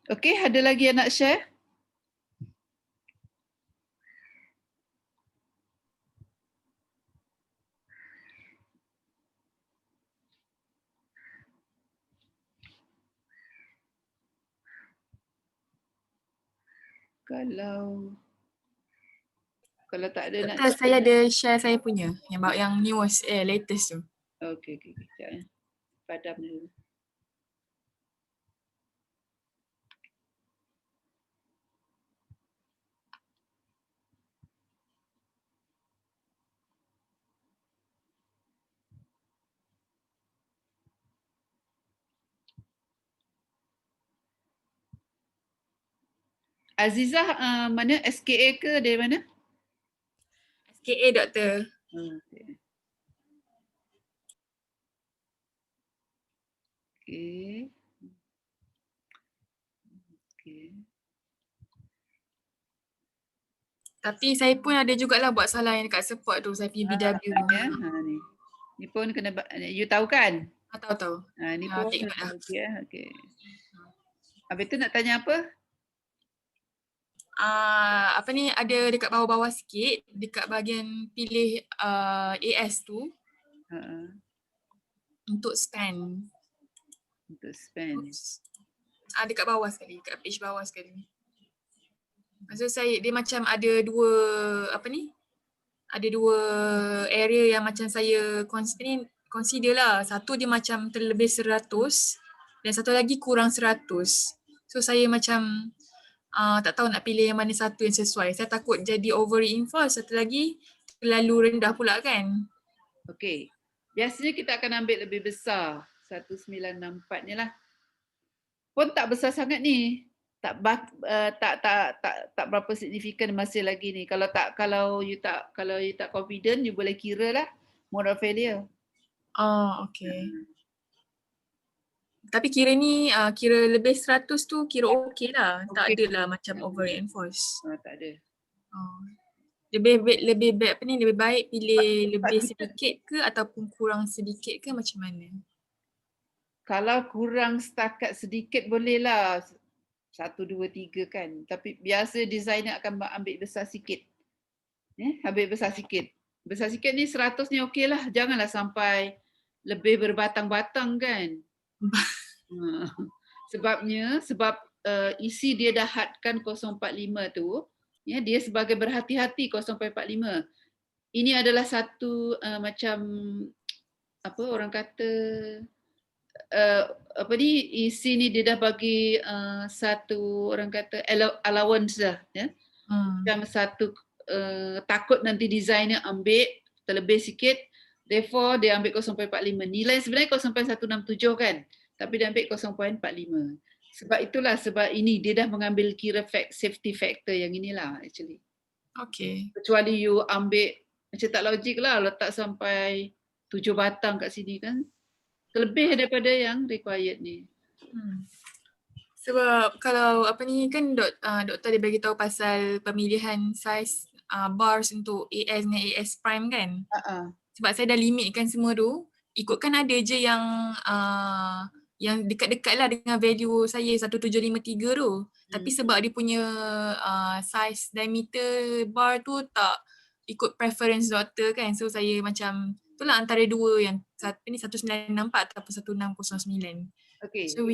Okay, ada lagi yang nak share? Kalau tak ada nak share. Saya ada share saya punya yang news latest tu. Okey. Sekejap ya. Padam dulu. Azizah mana? SKA ke dari mana? SKA doktor. Okay. Okey. Okey. Tapi saya pun ada jugalah buat salah yang dekat support tu, saya punya BW. Ya, ni. Ni pun kena you tahu kan? Tahu. Ni pun Take note lah. okey okey. Habis tu nak tanya apa? Apa ni, ada dekat bawah-bawah sikit, dekat bahagian pilih AS tu, untuk spend. Untuk spend. Dekat bawah sekali, dekat page bawah sekali. Maksud saya dia macam ada dua area yang macam saya consider lah. Satu dia macam terlebih 100 dan satu lagi kurang 100. So saya macam tak tahu nak pilih yang mana satu yang sesuai. Saya takut jadi over reinforce, satu lagi terlalu rendah pula kan. Okey. Biasanya kita akan ambil lebih besar. 1964 ni lah. Pun tak besar sangat ni. Tak berapa signifikan masih lagi ni. Kalau you tak confident, you boleh kira lah mode of failure. Okay. Tapi kira ni kira lebih 100 tu kira okey lah. Tak adalah macam over reinforce. Tak ada. Lebih baik pilih lebih sedikit ke ataupun kurang sedikit ke macam mana? Kalau kurang setakat sedikit boleh lah. 1, 2, 3 kan. Tapi biasa designer akan ambil besar sikit. Ambil besar sikit. Besar sikit ni 100 ni okey lah. Janganlah sampai lebih berbatang-batang kan. Sebab isi dia dah hadkan 045 tu. Dia sebagai berhati-hati 045. Ini adalah satu macam apa orang kata isi ni dia dah bagi satu orang kata allowance lah ya. Macam satu takut nanti designer ambil terlebih sikit, therefore dia ambil 0.45. Nilai sebenarnya 0.167 kan, tapi dia ambil 0.45. Sebab ini dia dah mengambil kira safety factor yang inilah actually. Okay. Kecuali you ambil macam tak logik lah letak sampai 7 batang kat sini kan. Lebih daripada yang required ni. Sebab kalau kan doktor dia bagi tahu pasal pemilihan size bars untuk AS dengan AS prime kan. Sebab saya dah limitkan semua tu, ikutkan ada je yang dekat-dekat lah dengan value saya 1753 tu. Tapi sebab dia punya size diameter bar tu tak ikut preference doktor kan. So saya macam itulah antara dua yang ni 1964 ataupun 1609. Okay. So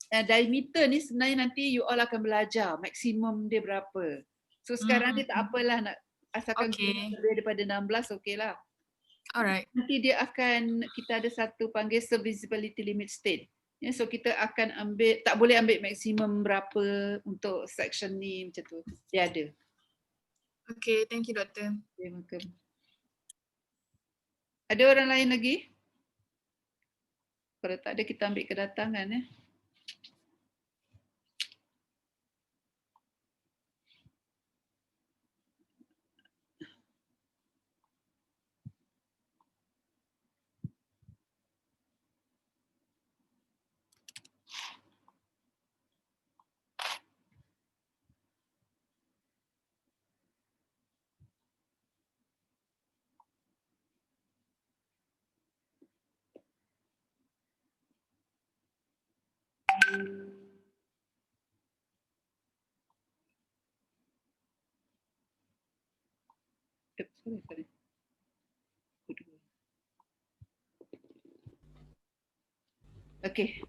diameter ni sebenarnya nanti you all akan belajar maksimum dia berapa. So sekarang ni tak apalah nak asalkan lebih daripada 16 okey lah. Alright. Nanti kita ada satu panggil serviceability limit state. So kita akan ambil, tak boleh ambil maksimum berapa untuk section ni macam tu. Dia ada. Okay, thank you doktor. Terima kasih. Ada orang lain lagi? Kalau tak ada kita ambil kedatangan ya. Sorry. Okay.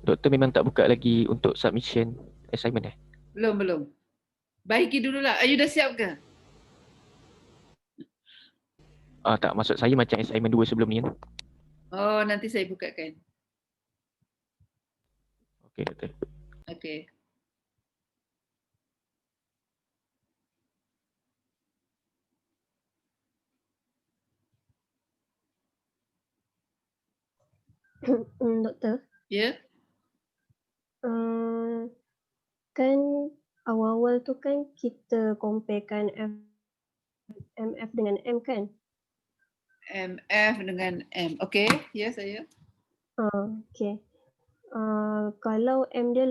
Doktor memang tak buka lagi untuk submission assignment Belum. Baiki dululah. You dah siap ke? Tak, maksud saya macam assignment 2 sebelum ni kan. Oh, nanti saya bukakan. Okey doktor. Okay. Doktor, Ya. kan awal-awal tu kan kita comparekan MF dengan M kan? MF dengan M. Okey, ya saya. Okay. Kalau M dia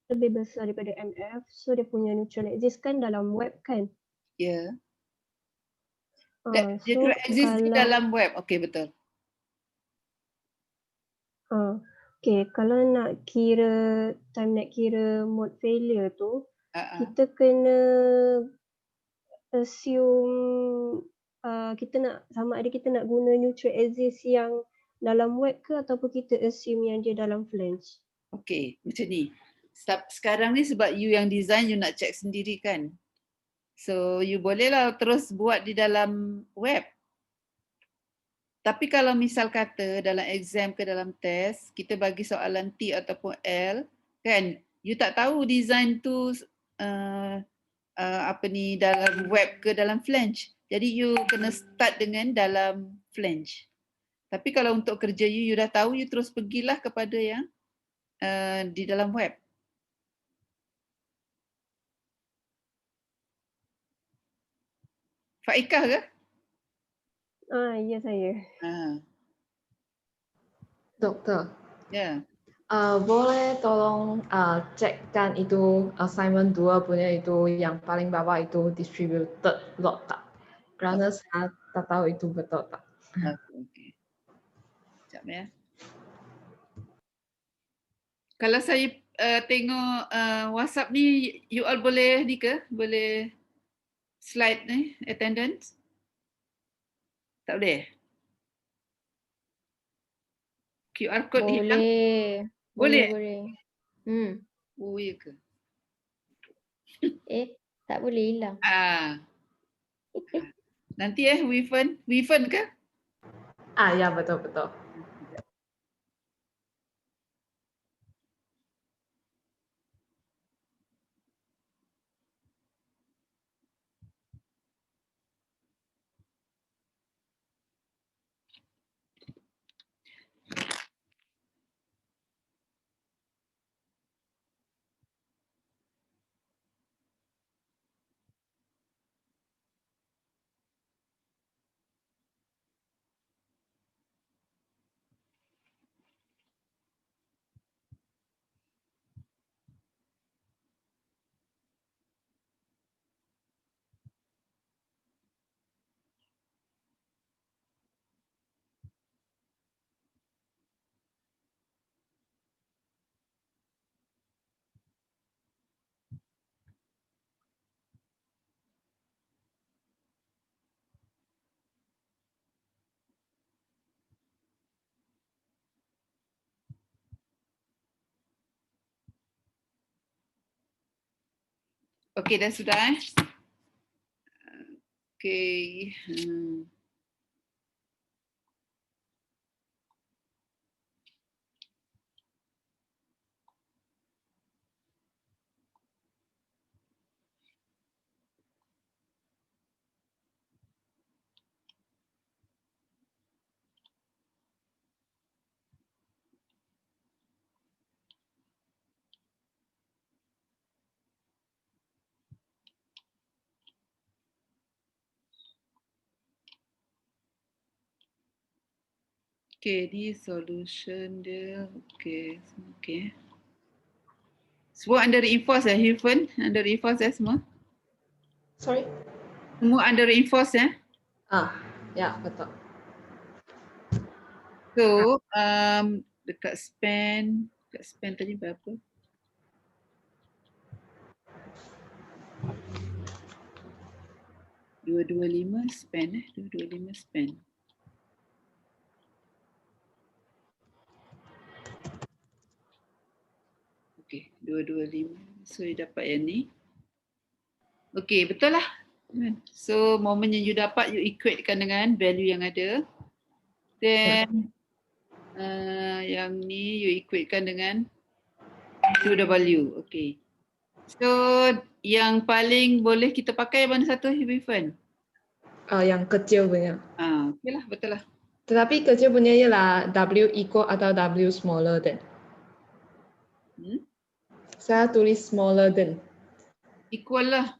lebih besar daripada MF, so dia punya neutral exist kan dalam web kan? Ya. So Dia exist di kalau dalam web. Okey, betul. okay, kalau nak kira mode failure tu, kita kena assume kita nak sama ada kita nak guna neutral exist yang dalam web ke ataupun kita assume yang dia dalam flange. Okey, macam ni. Sekarang ni sebab you yang design, you nak check sendiri kan. So you bolehlah terus buat di dalam web. Tapi kalau misal kata dalam exam ke dalam test, kita bagi soalan T ataupun L, kan, you tak tahu design tu dalam web ke dalam flange. Jadi you kena start dengan dalam flange. Tapi kalau untuk kerja you dah tahu, you terus pergilah kepada yang di dalam web. Faikah ke? Ya saya. Doktor. Ya. Boleh tolong cekkan itu assignment 2 punya itu yang paling bawah itu distributed lot tak? Kerana saya tak tahu itu betul tak. Okey. Sekejap ya. Kalau saya tengok WhatsApp ni, you all boleh ni ke? Boleh slide ni, attendance? Tak boleh? QR code hilang? Boleh? Oh, ya ke? Tak boleh hilang. Nanti Wifen ke? Ya betul. Okey, dah sudah Okey. Okey, ni solution dia. Okey. Semua under reinforce Hilfen? Under reinforce semua? Sorry? Semua under reinforce Ya betul. So, dekat span tadi berapa? $225 span 225 span. Okey, 225. So, you dapat yang ni. Okey, betul lah. So, moment yang you dapat, you equatekan dengan value yang ada. Then, yang ni you equatekan dengan 2W. Okey. So, yang paling boleh kita pakai mana satu, Wifen? Yang kecil punya. Okeylah, betul lah. Tetapi kerja punya ialah W equal atau W smaller than. Saya tulis smaller than. Equal lah.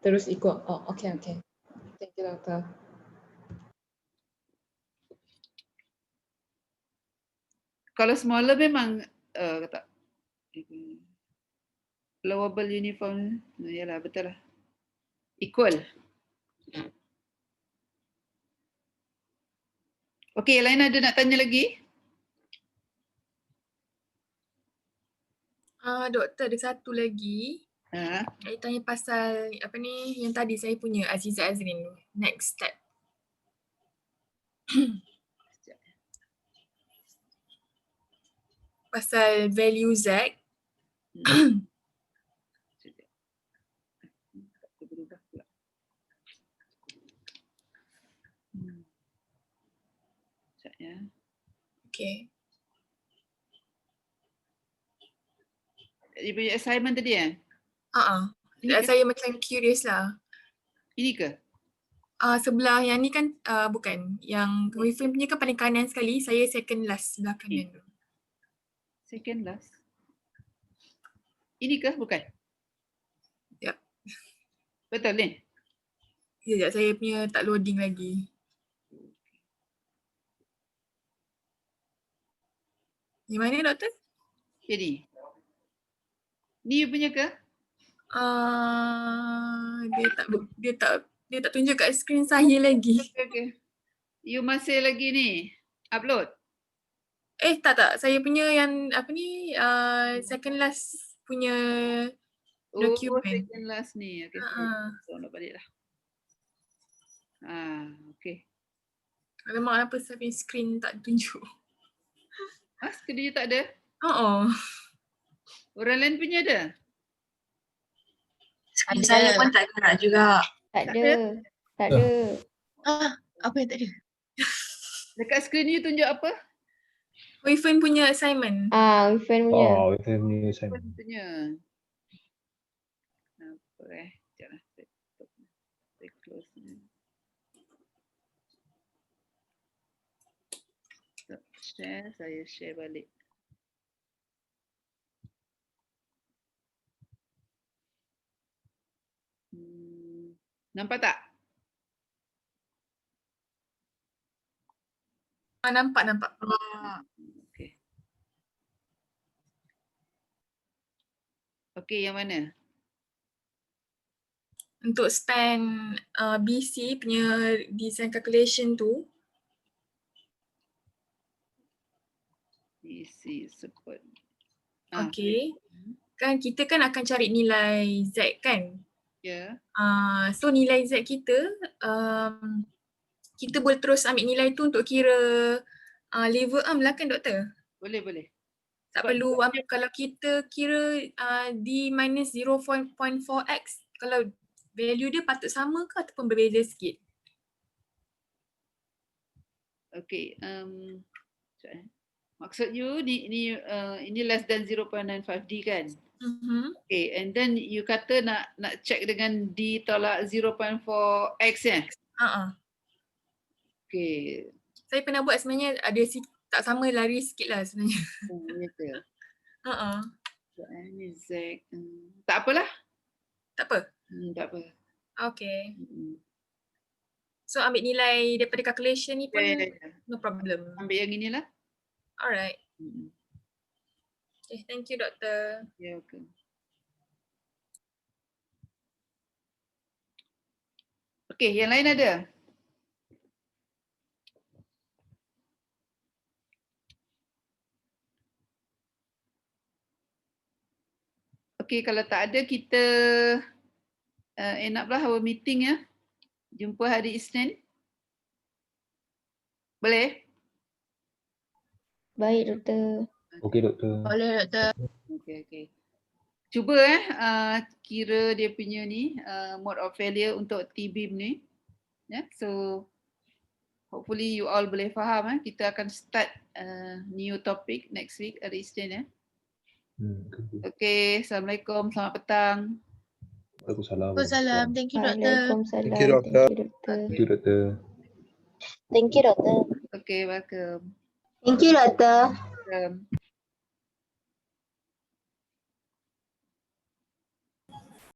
Terus equal. Oh, okay. Thank you, Doktor. Kalau smaller memang kata allowable uniform, yalah betul lah. Equal. Okey, lain ada nak tanya lagi? Doktor, ada satu lagi. Saya tanya pasal apa ni yang tadi saya punya Aziza Azrin tu. Next step. Pasal value Z. Okay. Dia punya assignment tadi Saya macam curious lah. Ini ke? Sebelah yang ni kan bukan. Yang Wifin punya kan paling kanan sekali, saya second last sebelah kanan tu. Second last. Ini ke? Bukan? Yep. Betul ni? Sekejap, saya punya tak loading lagi. Yang mana doktor? Jadi. Ni punya ke? Dia tak tunjuk kat skrin saya lagi. Okay. You masih lagi ni upload? Tak. Saya punya yang apa ni second last punya document. Second last ni. Okay. Nak balik lah. Okay. Alamak, kenapa saya punya skrin tak tunjuk? Skrin dia tak ada? Orang lain punya ada? Saya pun tak gerak juga. Tak ada. Apa yang tak ada? Dekat skrin you tunjuk apa? Wifin punya assignment. Wifin punya. Wifin punya assignment. Wifin punya. Apa Sekejap lah. Saya close ni. Saya share balik. Nampak tak? Nampak. Okey. Okey, yang mana? Untuk span BC punya design calculation tu. BC support. Okey. Kan kita kan akan cari nilai Z kan? Ya. So nilai Z kita, kita boleh terus ambil nilai tu untuk kira lever arm lah kan doktor? Boleh. Tak perlu ambil, kalau kita kira D minus 0.4x, kalau value dia patut sama ke ataupun berbeza sikit? Okay, maksud you ini less than 0.95D kan? Okay, and then you kata nak check dengan D tolak 0.4x ya? Okay. Saya pernah buat sebenarnya ada tak sama lari sikit lah sebenarnya. Ya ke? Ini Z. Tak apalah. Tak apa? Tak apa. Okay. So ambil nilai daripada calculation ni pun no problem. Ambil yang inilah. Alright. Okay, thank you doktor. Yeah, okay. Okay, yang lain ada? Okay, kalau tak ada kita end up lah our meeting ya. Jumpa hari Isnin. Boleh? Baik doktor. Okey doktor. Boleh doktor. Okay. Cuba kira dia punya ni mode of failure untuk T-beam ni. So hopefully you all boleh faham. Kita akan start new topic next week hari Isnin ya. Okay, Assalamualaikum, selamat petang. Waalaikumsalam. Waalaikumsalam. Thank you doktor. Waalaikumsalam. Thank you doktor. Thank you doktor. Thank you, Dokter. Okay, welcome. Thank you, Dokter. Welcome.